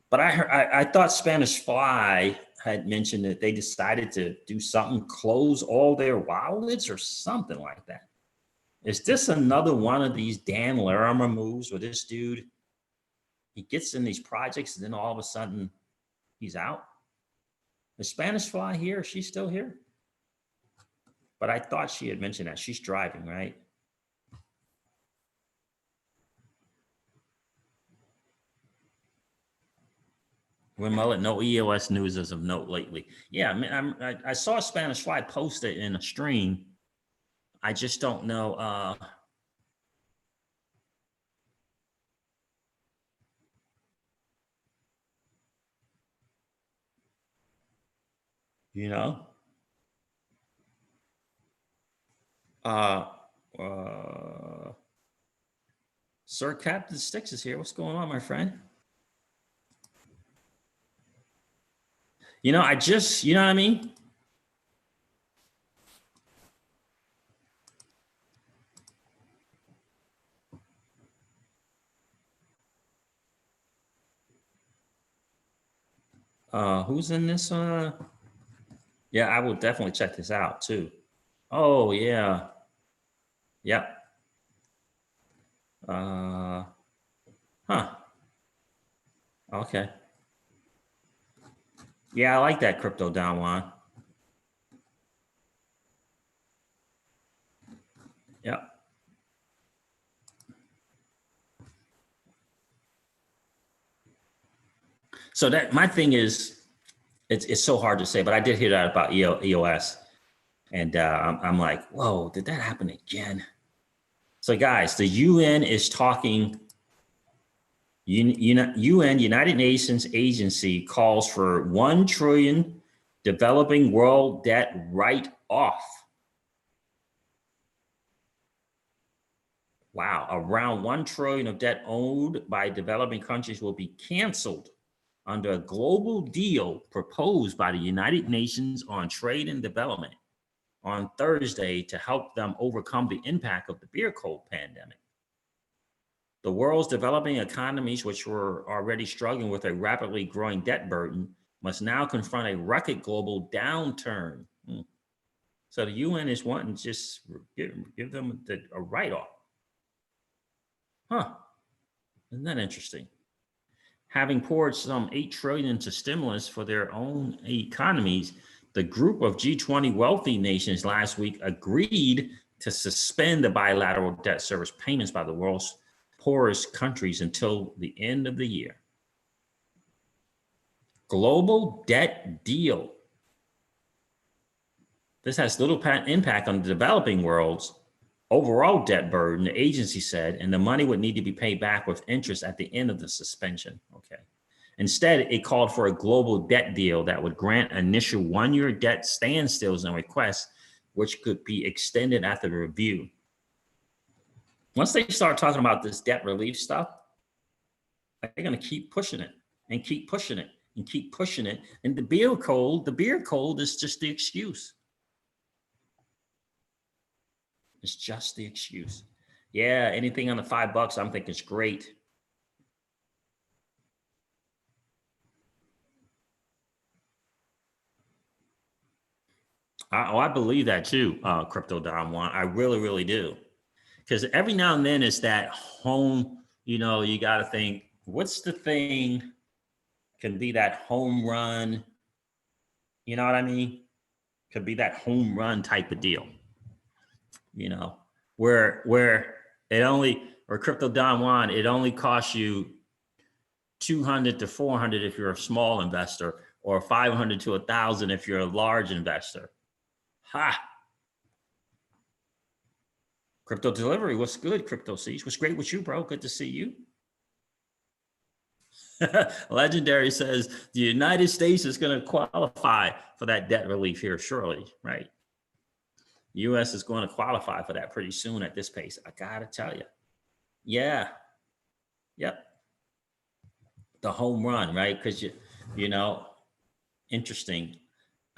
But I thought Spanish Fly had mentioned that they decided to do something, close all their wallets or something like that. Is this another one of these Dan Larimer moves where this dude, he gets in these projects and then all of a sudden he's out? Is Spanish Fly here? She's still here? But I thought she had mentioned that. She's driving, right? When Mullet, no EOS news as of note lately. Yeah, I mean, I saw Spanish Fly post it in a stream. I just don't know. Sir Captain Sticks is here. What's going on, my friend? I just, you know what I mean? Who's in this? Yeah, I will definitely check this out too. Oh yeah. Yep. Huh. Okay. Yeah, I like that crypto down one. Yeah. So that my thing is, it's so hard to say, but I did hear that about EOS, and I'm like, whoa, did that happen again? So guys, the UN is talking. UN, United Nations agency, calls for 1 trillion developing world debt write-off. Wow, around 1 trillion of debt owed by developing countries will be canceled under a global deal proposed by the United Nations on Trade and Development on Thursday to help them overcome the impact of the beer cold pandemic. The world's developing economies, which were already struggling with a rapidly growing debt burden, must now confront a record global downturn. So the UN is wanting to just give them a write-off. Huh, isn't that interesting? Having poured some $8 trillion into stimulus for their own economies, the group of G20 wealthy nations last week agreed to suspend the bilateral debt service payments by the world's poorest countries until the end of the year. Global debt deal. This has little impact on the developing world's overall debt burden, the agency said, and the money would need to be paid back with interest at the end of the suspension. Okay. Instead, it called for a global debt deal that would grant initial 1-year debt standstills and requests, which could be extended after the review. Once they start talking about this debt relief stuff, they're going to keep pushing it and keep pushing it and keep pushing it. And the beer cold is just the excuse. It's just the excuse. Yeah, anything under $5, I'm thinking it's great. I believe that too, Crypto Dom One. I really, really do. Because every now and then it's that home, you got to think, what's the thing can be that home run? You know what I mean? Could be that home run type of deal. Where it only, or Crypto Don Juan, it only costs you 200 to 400 if you're a small investor, or 500 to 1,000 if you're a large investor. Ha! Crypto delivery, what's good, Crypto Seas? What's great with you, bro? Good to see you. Legendary says the United States is going to qualify for that debt relief here, surely, right? U.S. is going to qualify for that pretty soon at this pace. I got to tell you. Yeah. Yep. The home run, right? Because, interesting.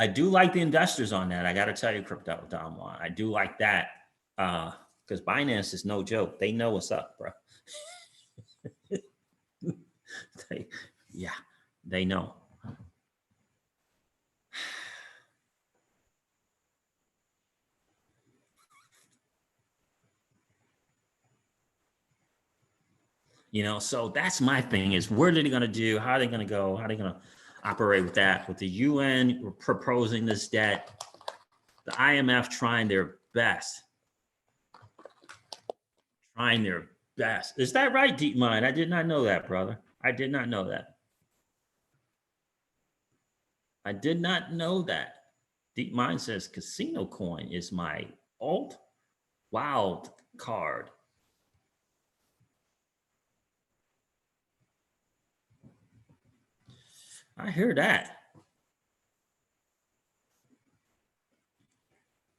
I do like the investors on that. I got to tell you, Crypto Don Juan. I do like that because Binance is no joke. They know what's up, bro. They know. So that's my thing is what are they going to do? How are they going to go? How are they going to operate with that? With the UN proposing this debt, the IMF trying their best. Is that right, Deep Mind? I did not know that, brother. I did not know that. Deep Mind says Casino Coin is my alt wild card. I hear that.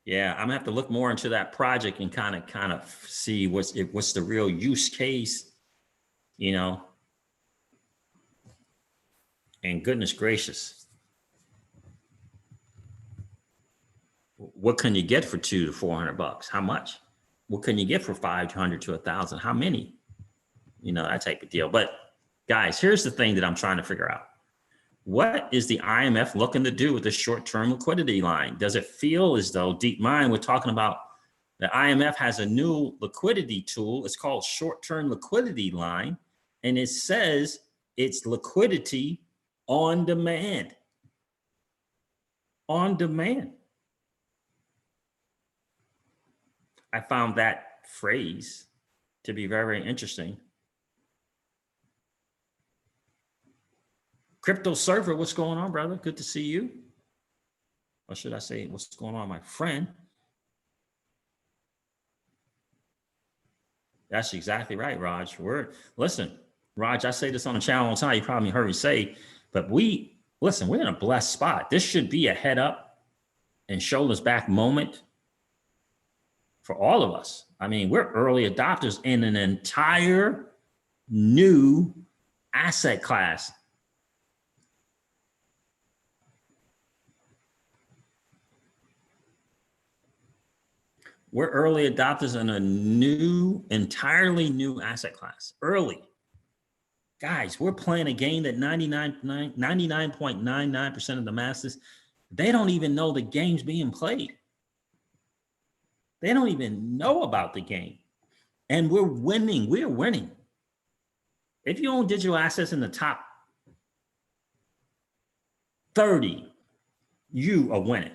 Yeah, I'm gonna have to look more into that project and kind of see what's the real use case, And goodness gracious, what can you get for $200 to $400? How much? What can you get for 500 to 1,000? How many? That type of deal. But guys, here's the thing that I'm trying to figure out. What is the IMF looking to do with the short-term liquidity line? Does it feel as though, Deep Mind, we're talking about the IMF has a new liquidity tool. It's called short-term liquidity line. And it says it's liquidity on demand. On demand. I found that phrase to be very, very interesting. Crypto Surfer, what's going on, brother? Good to see you. Or should I say, what's going on, my friend? That's exactly right, Raj. Listen, Raj, I say this on the channel all the time. You probably heard me say, but we're in a blessed spot. This should be a head up and shoulders back moment for all of us. I mean, we're early adopters in an entire new asset class. We're early adopters in a entirely new asset class. Early. Guys, we're playing a game that 99.99% of the masses, they don't even know the game's being played. They don't even know about the game. And we're winning. We're winning. If you own digital assets in the top 30, you are winning.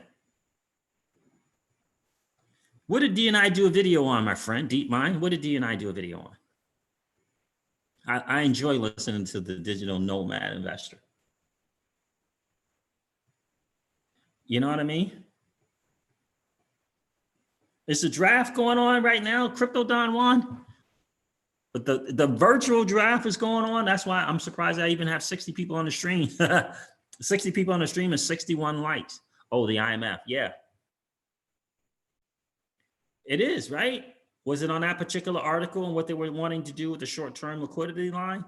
What did D&I do a video on, my friend? Deep Mind, what did D&I do a video on? I enjoy listening to the digital nomad investor. You know what I mean? Is the draft going on right now, Crypto Don Juan? But the virtual draft is going on. That's why I'm surprised I even have 60 people on the stream. 60 people on the stream and 61 likes. Oh, the IMF. Yeah. It is, right? Was it on that particular article and what they were wanting to do with the short-term liquidity line?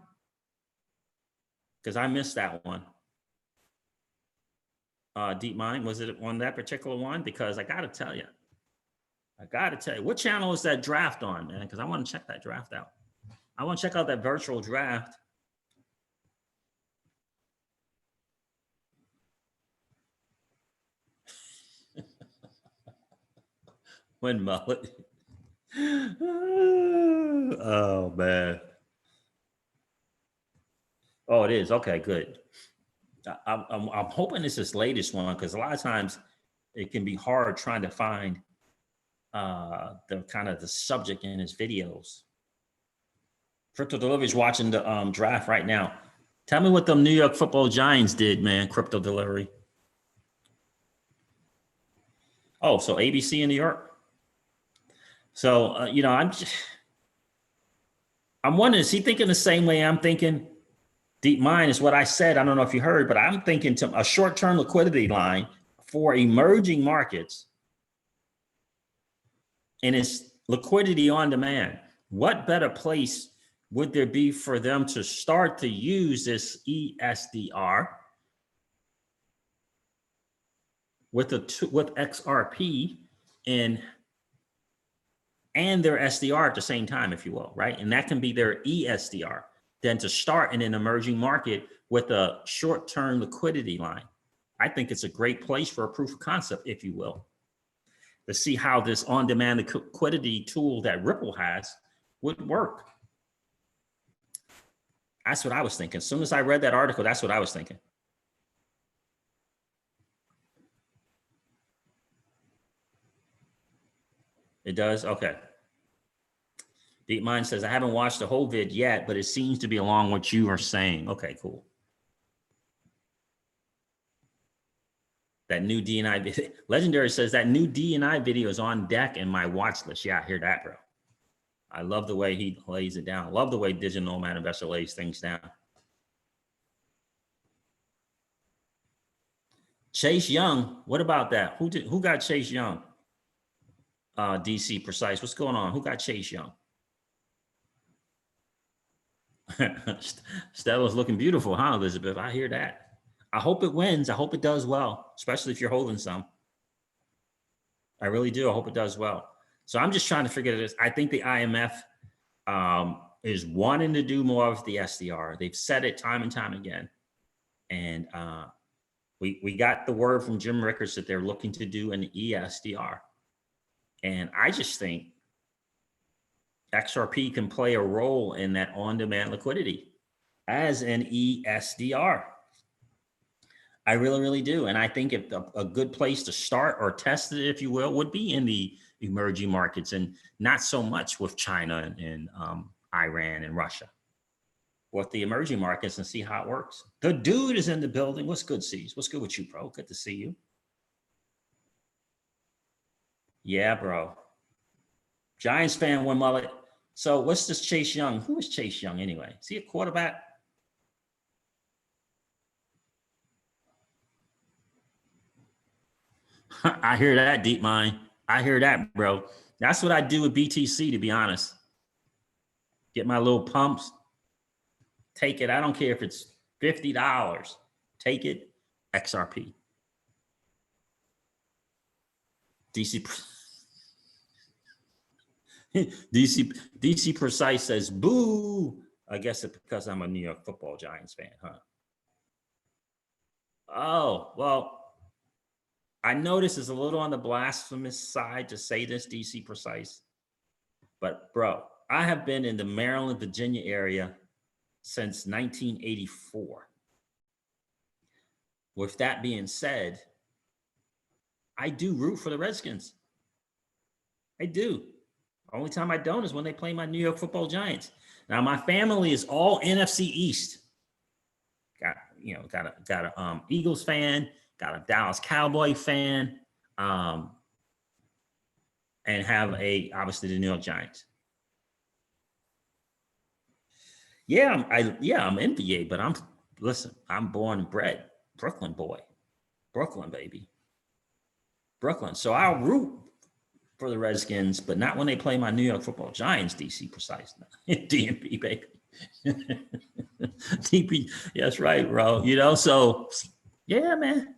Because I missed that one. Deep Mind, was it on that particular one? Because I got to tell you, what channel is that draft on, man? Because I want to check that draft out. I want to check out that virtual draft. When mullet. Oh, man. Oh, it is. Okay, good. I'm hoping it's this latest one because a lot of times it can be hard trying to find the kind of the subject in his videos. Crypto Delivery's watching the draft right now. Tell me what the New York Football Giants did, man. Crypto Delivery. Oh, so ABC in New York. So you know, I'm wondering, is he thinking the same way I'm thinking? Deep Mind is what I said. I don't know if you heard, but I'm thinking to a short-term liquidity line for emerging markets, and it's liquidity on demand. What better place would there be for them to start to use this ESDR with XRP and their SDR at the same time, if you will, right? And that can be their ESDR. Then to start in an emerging market with a short-term liquidity line. I think it's a great place for a proof of concept, if you will, to see how this on-demand liquidity tool that Ripple has would work. That's what I was thinking. As soon as I read that article, that's what I was thinking. It does? Okay. Deep Mind says, I haven't watched the whole vid yet, but it seems to be along what you are saying. Okay, cool. That new D&I video. Legendary says that new D&I video is on deck in my watch list. Yeah, I hear that, bro. I love the way he lays it down. I love the way Digital Nomad Investor lays things down. Chase Young, what about that? Who got Chase Young? DC Precise, what's going on? Who got Chase Young? Stella's looking beautiful, huh, Elizabeth? I hear that. I hope it wins. I hope it does well, especially if you're holding some. I really do. I hope it does well. So I'm just trying to figure this. I think the IMF is wanting to do more of the SDR. They've said it time and time again. And we got the word from Jim Rickards that they're looking to do an ESDR. And I just think XRP can play a role in that on-demand liquidity as an ESDR. I really, really do. And I think if a good place to start or test it, if you will, would be in the emerging markets, and not so much with China and Iran and Russia. With the emerging markets and see how it works. The dude is in the building. What's good, C's? What's good with you, bro? Good to see you. Yeah, bro. Giants fan, one mullet. So what's this Chase Young? Who is Chase Young anyway? Is he a quarterback? I hear that, Deep Mind. I hear that, bro. That's what I do with BTC, to be honest. Get my little pumps. Take it. I don't care if it's $50. Take it. XRP. DC Precise says, boo. I guess it's because I'm a New York Football Giants fan, huh? Oh, well, I know this is a little on the blasphemous side to say this, DC Precise. But, bro, I have been in the Maryland, Virginia area since 1984. With that being said, I do root for the Redskins. I do. Only time I don't is when they play my New York Football Giants. Now, my family is all NFC East. Got a Eagles fan, got a Dallas Cowboy fan, and have obviously the New York Giants. Yeah, I'm NBA, but I'm born and bred Brooklyn boy, Brooklyn baby, Brooklyn. So I'll root for the Redskins, but not when they play my New York Football Giants. DC Precise, DMP baby. DP, that's right, bro. So yeah, man.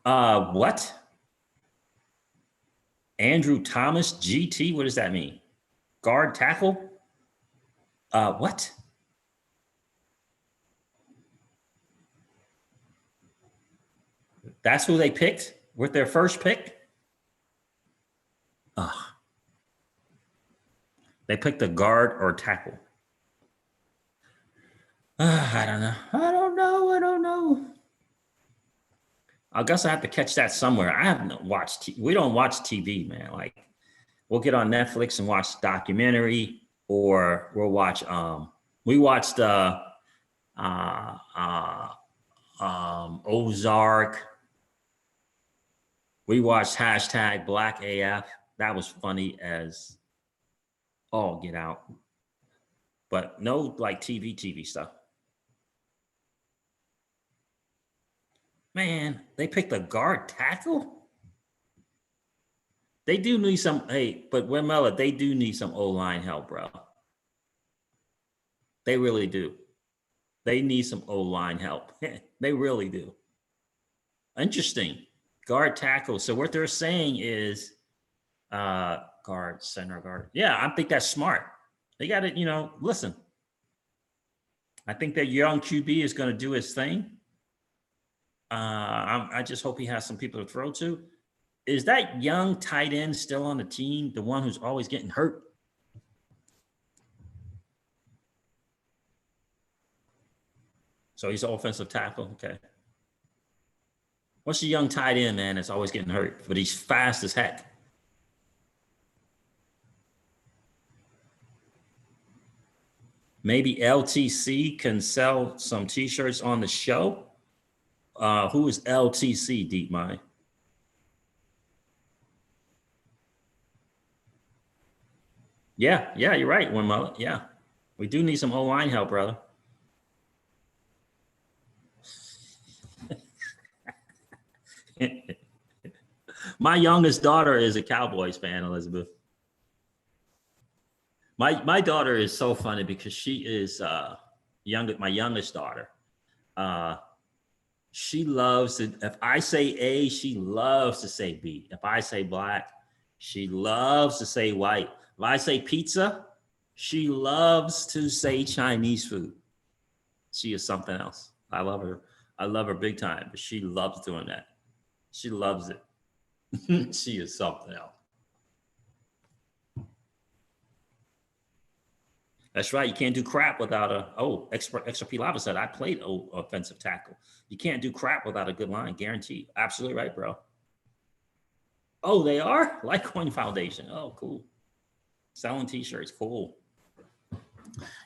What? Andrew Thomas, GT. What does that mean? Guard tackle? What? That's who they picked with their first pick? They picked a guard or tackle. I don't know. I guess I have to catch that somewhere. I haven't watched. We don't watch TV, man. Like, we'll get on Netflix and watch documentary, or we'll watch. We watched Ozark. We watched #BlackAF. That was funny as all get out. But no, like TV stuff. Man, they picked a guard tackle. They do need some. Hey, but Wemella, they do need some O-line help, bro. They really do. They need some O-line help. They really do. Interesting. Guard tackle. So what they're saying is guard, center guard. Yeah, I think that's smart. They got to, listen. I think that young QB is going to do his thing. I just hope he has some people to throw to. Is that young tight end still on the team? The one who's always getting hurt? So he's an offensive tackle. Okay. What's the young tight end, man, that's always getting hurt, but he's fast as heck? Maybe LTC can sell some T-shirts on the show. Who is LTC, Deep Mind? Yeah, you're right, One Mullet. Yeah, we do need some O-line help, brother. My youngest daughter is a Cowboys fan, Elizabeth. My daughter is so funny because she is my youngest daughter. She loves it. If I say A, she loves to say B. If I say black, she loves to say white. If I say pizza, she loves to say Chinese food. She is something else. I love her. I love her big time, but she loves doing that. She loves it. She is something else. That's right. You can't do crap without XRP Lava said, I played offensive tackle. You can't do crap without a good line, guaranteed. Absolutely right, bro. Oh, they are? Litecoin Foundation. Oh, cool. Selling t-shirts. Cool.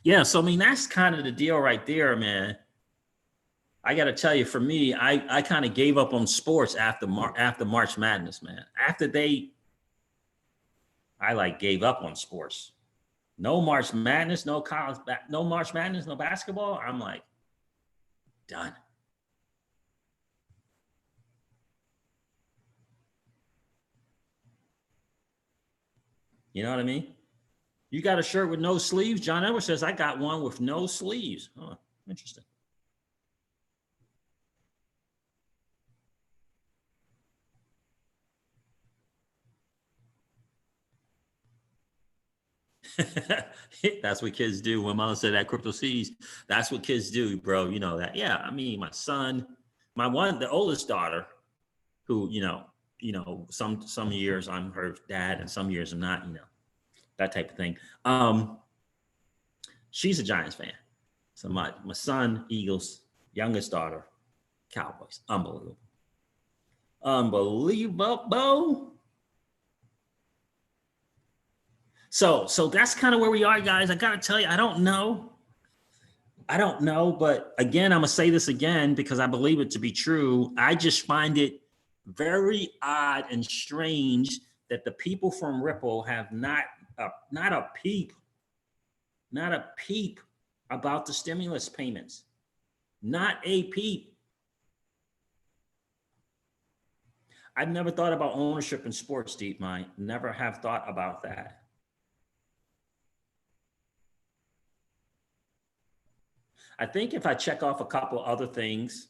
Yeah, so I mean, that's kind of the deal right there, man. I got to tell you, for me, I kind of gave up on sports after March Madness, man. I like gave up on sports. No March Madness, no March Madness, no basketball. I'm like, done. You know what I mean? You got a shirt with no sleeves? John Edwards says, I got one with no sleeves. Oh, interesting. That's what kids do. When mama said that crypto sees, that's what kids do, bro. You know that. Yeah. I mean, my son, the oldest daughter, who, some years I'm her dad and some years I'm not, that type of thing. She's a Giants fan. So my son, Eagles, youngest daughter, Cowboys. Unbelievable. Unbelievable. So that's kind of where we are, guys. I gotta tell you, I don't know, but again, I'm gonna say this again because I believe it to be true. I just find it very odd and strange that the people from Ripple have not a peep about the stimulus payments. Not a peep. I've never thought about ownership in sports, Deep Mind. Never have thought about that. I think if I check off a couple other things,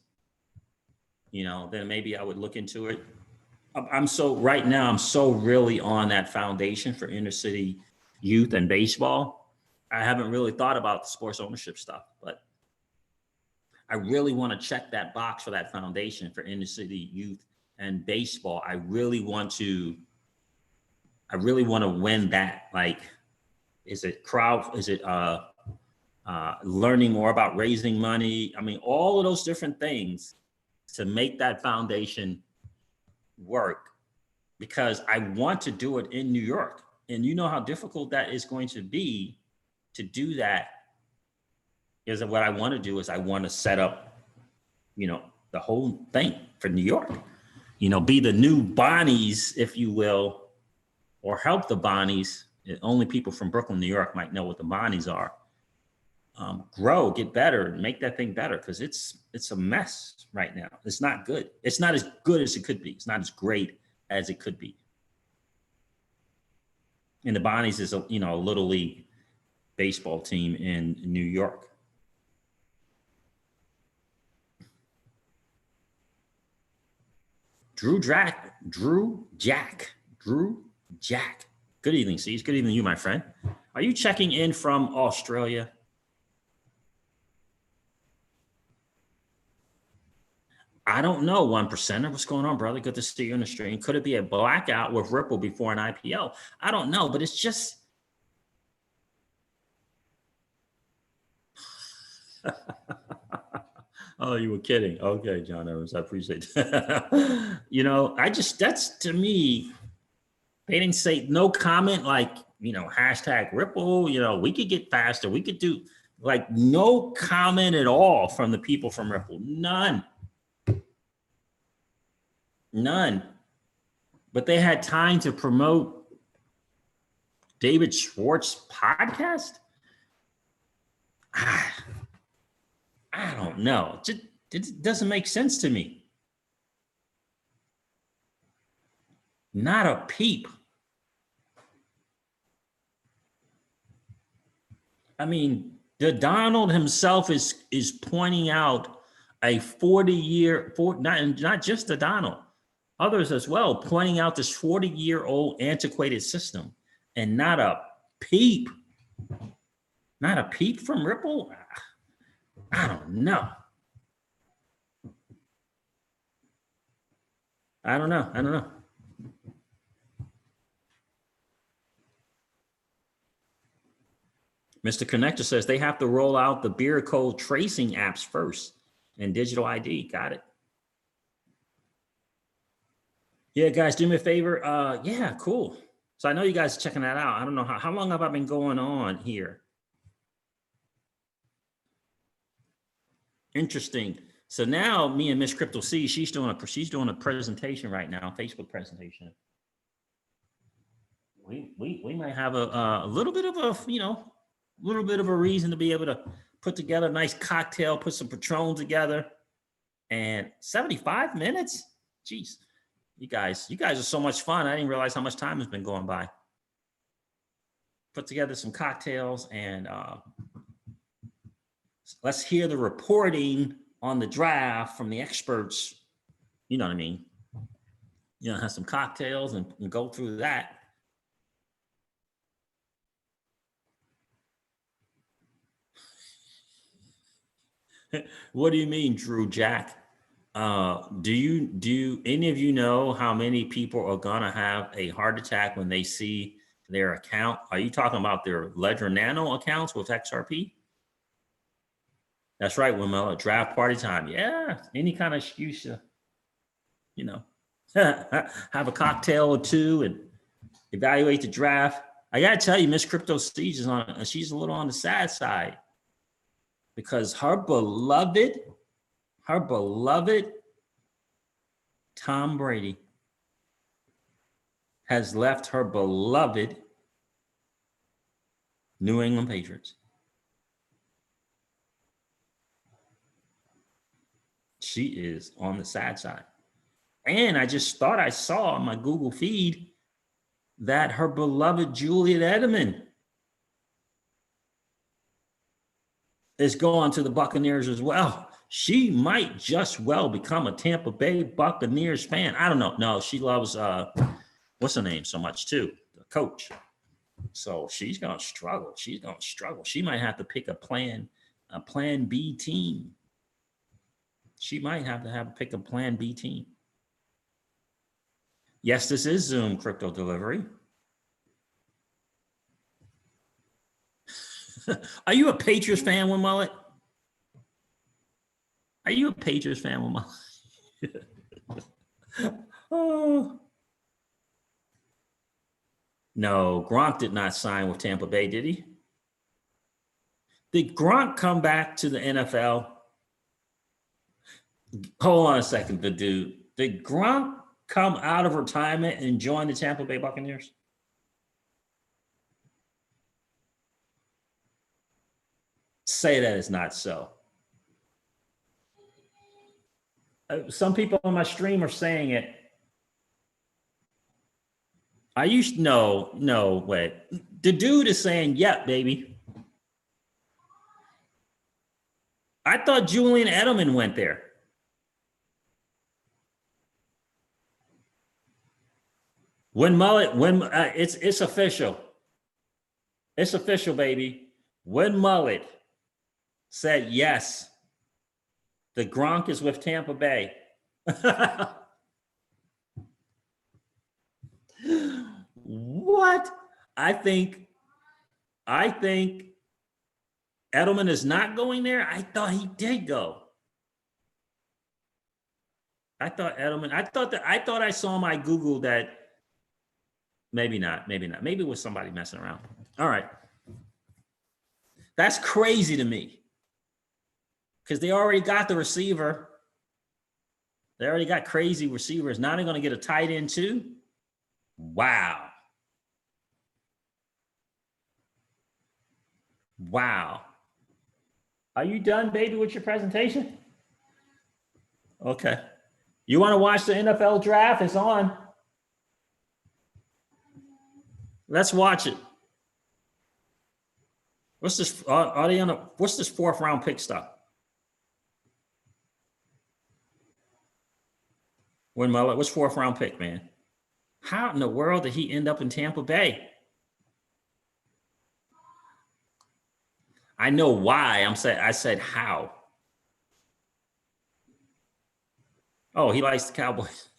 then maybe I would look into it. Right now, I'm so really on that foundation for inner city youth and baseball. I haven't really thought about the sports ownership stuff, but I really want to check that box for that foundation for inner city youth and baseball. I really want to win that. Like, is it learning more about raising money? I mean, all of those different things to make that foundation work, because I want to do it in New York. And you know how difficult that is going to be to do that. Is that what I want to do is I want to set up, the whole thing for New York, be the new Bonnies, if you will, or help the Bonnies. Only people from Brooklyn, New York might know what the Bonnies are. Grow, get better, make that thing better, because it's a mess right now. It's not good. It's not as good as it could be. It's not as great as it could be. And the Bonnies is a little league baseball team in New York. Drew Jack. Good evening, C's. Good evening, you, my friend. Are you checking in from Australia? I don't know, 1%er. What's going on, brother? Good to see you on the stream. Could it be a blackout with Ripple before an IPO? I don't know, but it's just. Oh, you were kidding. Okay, John Evans, I appreciate that. That's to me, they didn't say no comment, like, hashtag Ripple, we could get faster. We could do like no comment at all from the people from Ripple. None. But they had time to promote David Schwartz's podcast. I don't know. It doesn't make sense to me. Not a peep. I mean, the Donald himself is pointing out a 40-year, not just the Donald, others as well, pointing out this 40-year-old antiquated system, and not a peep from Ripple. I don't know. Mr. Connector says they have to roll out the beer code tracing apps first and digital ID. Got it. Yeah, guys, do me a favor. Yeah, cool. So I know you guys are checking that out. I don't know how long have I been going on here? Interesting. So now me and Miss Crypto C, she's doing a presentation right now, Facebook presentation. We might have a little bit of a reason to be able to put together a nice cocktail, put some Patron together, and 75 minutes. Jeez, you guys are so much fun. I didn't realize how much time has been going by. Put together some cocktails and let's hear the reporting on the draft from the experts. You know what I mean? Have some cocktails and go through that. What do you mean, Drew Jack? Do any of you know how many people are gonna have a heart attack when they see their account? Are you talking about their Ledger Nano accounts with XRP? That's right, Wimel. Draft party time. Yeah, any kind of excuse to, you know, have a cocktail or two and evaluate the draft. I gotta tell you, Miss Crypto Siege is on. She's a little on the sad side because her beloved Tom Brady has left her beloved New England Patriots. She is on the sad side. And I just thought I saw on my Google feed that her beloved Juliet Edelman is going to the Buccaneers as well. She might just well become a Tampa Bay Buccaneers fan. I don't know. No, she loves what's her name so much too, the coach. So she's gonna struggle. She's gonna struggle. She might have to pick a plan B team. She might have to pick a plan B team. Yes, this is Zoom crypto delivery. Are you a Patriots fan with Mullet? Are you a Patriots fan with Mullet? Oh. No, Gronk did not sign with Tampa Bay, did he? Did Gronk come back to the NFL? Hold on a second, the dude. Did Gronk come out of retirement and join the Tampa Bay Buccaneers? Say that is not so. Some people on my stream are saying it. I used no, wait. The dude is saying, "Yep, baby." I thought Julian Edelman went there. It's official. It's official, baby. When Mullet said yes, the Gronk is with Tampa Bay. What? I think Edelman is not going there. I thought he did go. I thought Edelman. I thought I saw my Google that maybe not. Maybe not. Maybe it was somebody messing around. All right. That's crazy to me because they already got the receiver. They already got crazy receivers. Now they're going to get a tight end too. Wow. Wow. Are you done, baby, with your presentation? Okay. You want to watch the NFL draft? It's on. Let's watch it. What's this? What's this fourth round pick stuff? What's fourth round pick, man? How in the world did he end up in Tampa Bay? I know why. I said how. Oh, he likes the Cowboys.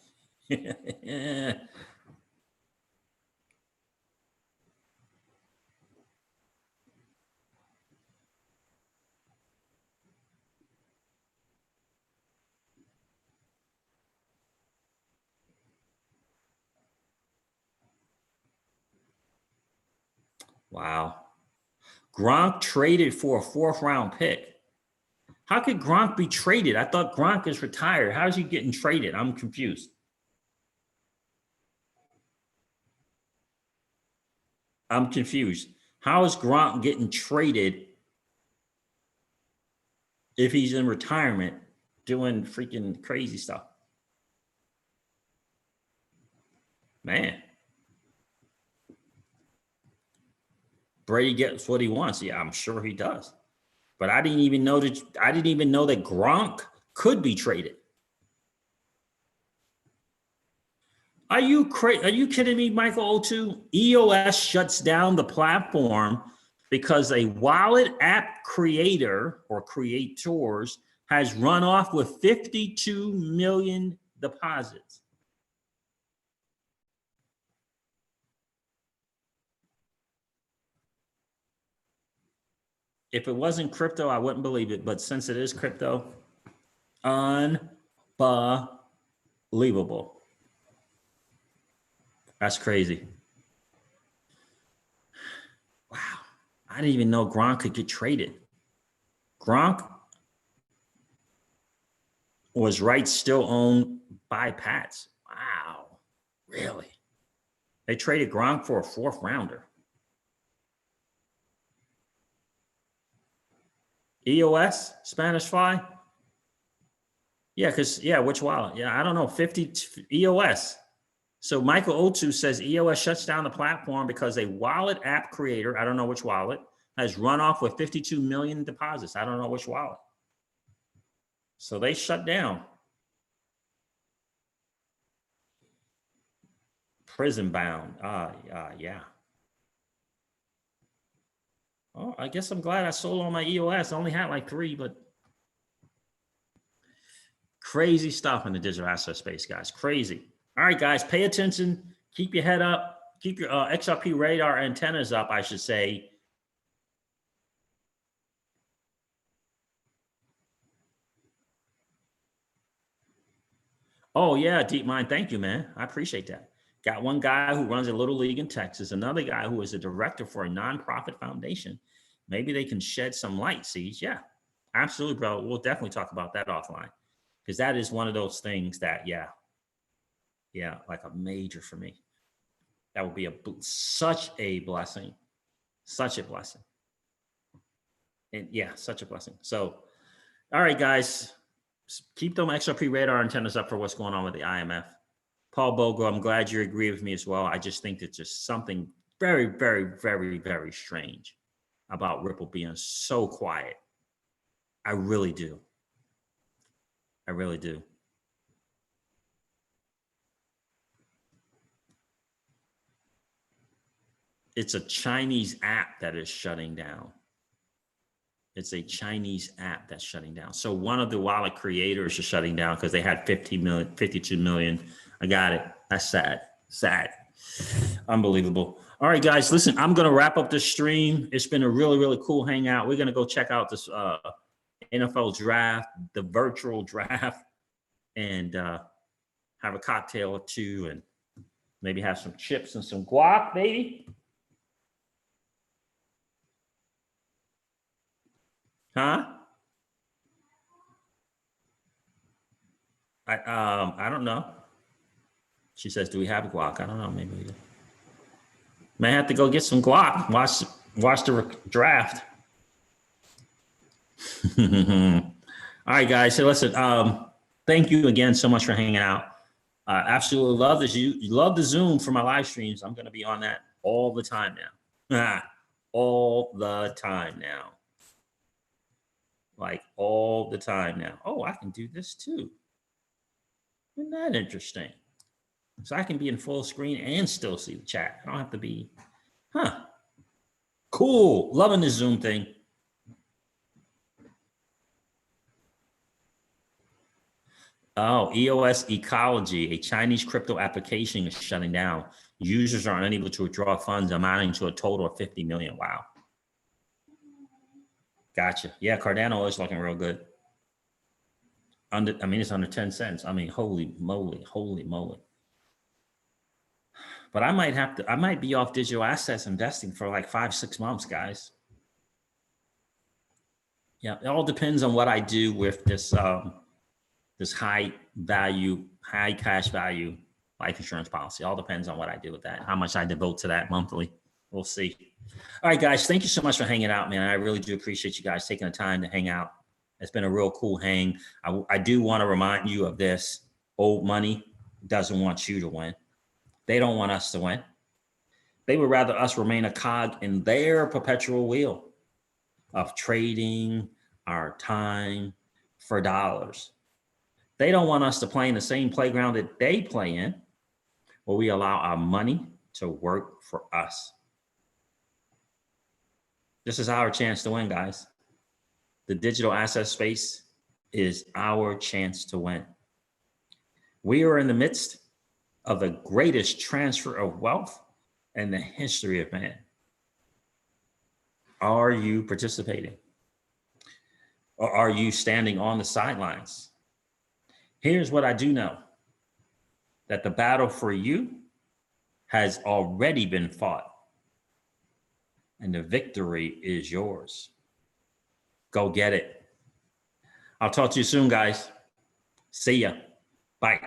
Wow. Gronk traded for a 4th-round pick. How could Gronk be traded? I thought Gronk is retired. How is he getting traded? I'm confused. I'm confused. How is Gronk getting traded if he's in retirement doing freaking crazy stuff? Man. Brady gets what he wants. Yeah, I'm sure he does. But I didn't even know that Gronk could be traded. Are you kidding me, Michael O2? EOS shuts down the platform because a wallet app creator or creators has run off with 52 million deposits. If it wasn't crypto, I wouldn't believe it. But since it is crypto, unbelievable. That's crazy. Wow. I didn't even know Gronk could get traded. Gronk was rights still owned by Pats. Wow. Really? They traded Gronk for a 4th-rounder. EOS, Spanish Fly? Yeah, which wallet? Yeah, I don't know. 50 EOS. So Michael O2 says EOS shuts down the platform because a wallet app creator, I don't know which wallet, has run off with 52 million deposits. I don't know which wallet. So they shut down. Prison bound. Yeah. Oh, I guess I'm glad I sold all my EOS. I only had like 3, but crazy stuff in the digital asset space, guys. Crazy. All right, guys, pay attention. Keep your head up. Keep your XRP radar antennas up, I should say. Oh, yeah, Deep Mind. Thank you, man. I appreciate that. Got one guy who runs a little league in Texas, another guy who is a director for a nonprofit foundation. Maybe they can shed some light, Siege. Yeah, absolutely, bro. We'll definitely talk about that offline because that is one of those things that, yeah, like a major for me. That would be such a blessing, such a blessing. And yeah, such a blessing. So, all right, guys, keep them XRP radar antennas up for what's going on with the IMF. Paul Bogo, I'm glad you agree with me as well. I just think it's just something very, very, very, very strange about Ripple being so quiet. I really do. I really do. It's a Chinese app that is shutting down. It's a Chinese app that's shutting down. So one of the wallet creators is shutting down because they had 52 million. I got it. That's sad. Sad. Unbelievable. All right, guys, listen, I'm going to wrap up this stream. It's been a really, really cool hangout. We're going to go check out this NFL draft, the virtual draft, and have a cocktail or two and maybe have some chips and some guac, baby. Huh? I don't know. She says, do we have guac? I don't know. Maybe we do. May have to go get some guac. Watch the draft. All right, guys. So listen, thank you again so much for hanging out. Absolutely love this. You love the Zoom for my live streams. I'm going to be on that all the time now. All the time now. Like all the time now. Oh, I can do this too. Isn't that interesting? So I can be in full screen and still see the chat. I don't have to be, cool. Loving the Zoom thing. Oh, EOS Ecology, a Chinese crypto application is shutting down. Users are unable to withdraw funds amounting to a total of 50 million. Wow. Gotcha. Yeah, Cardano is looking real good. It's under 10 cents. I mean, holy moly, holy moly. But I might be off digital assets investing for like 5-6 months, guys. Yeah, it all depends on what I do with this this high cash value life insurance policy. It all depends on what I do with that, how much I devote to that monthly. We'll see. All right, guys, thank you so much for hanging out, man. I really do appreciate you guys taking the time to hang out. It's been a real cool hang. I do want to remind you of this. Old money doesn't want you to win. They don't want us to win. They would rather us remain a cog in their perpetual wheel of trading our time for dollars. They don't want us to play in the same playground that they play in, where we allow our money to work for us. This is our chance to win, guys. The digital asset space is our chance to win. We are in the midst of the greatest transfer of wealth in the history of man. Are you participating? Or are you standing on the sidelines? Here's what I do know, that the battle for you has already been fought, and the victory is yours. Go get it. I'll talk to you soon, guys. See ya. Bye.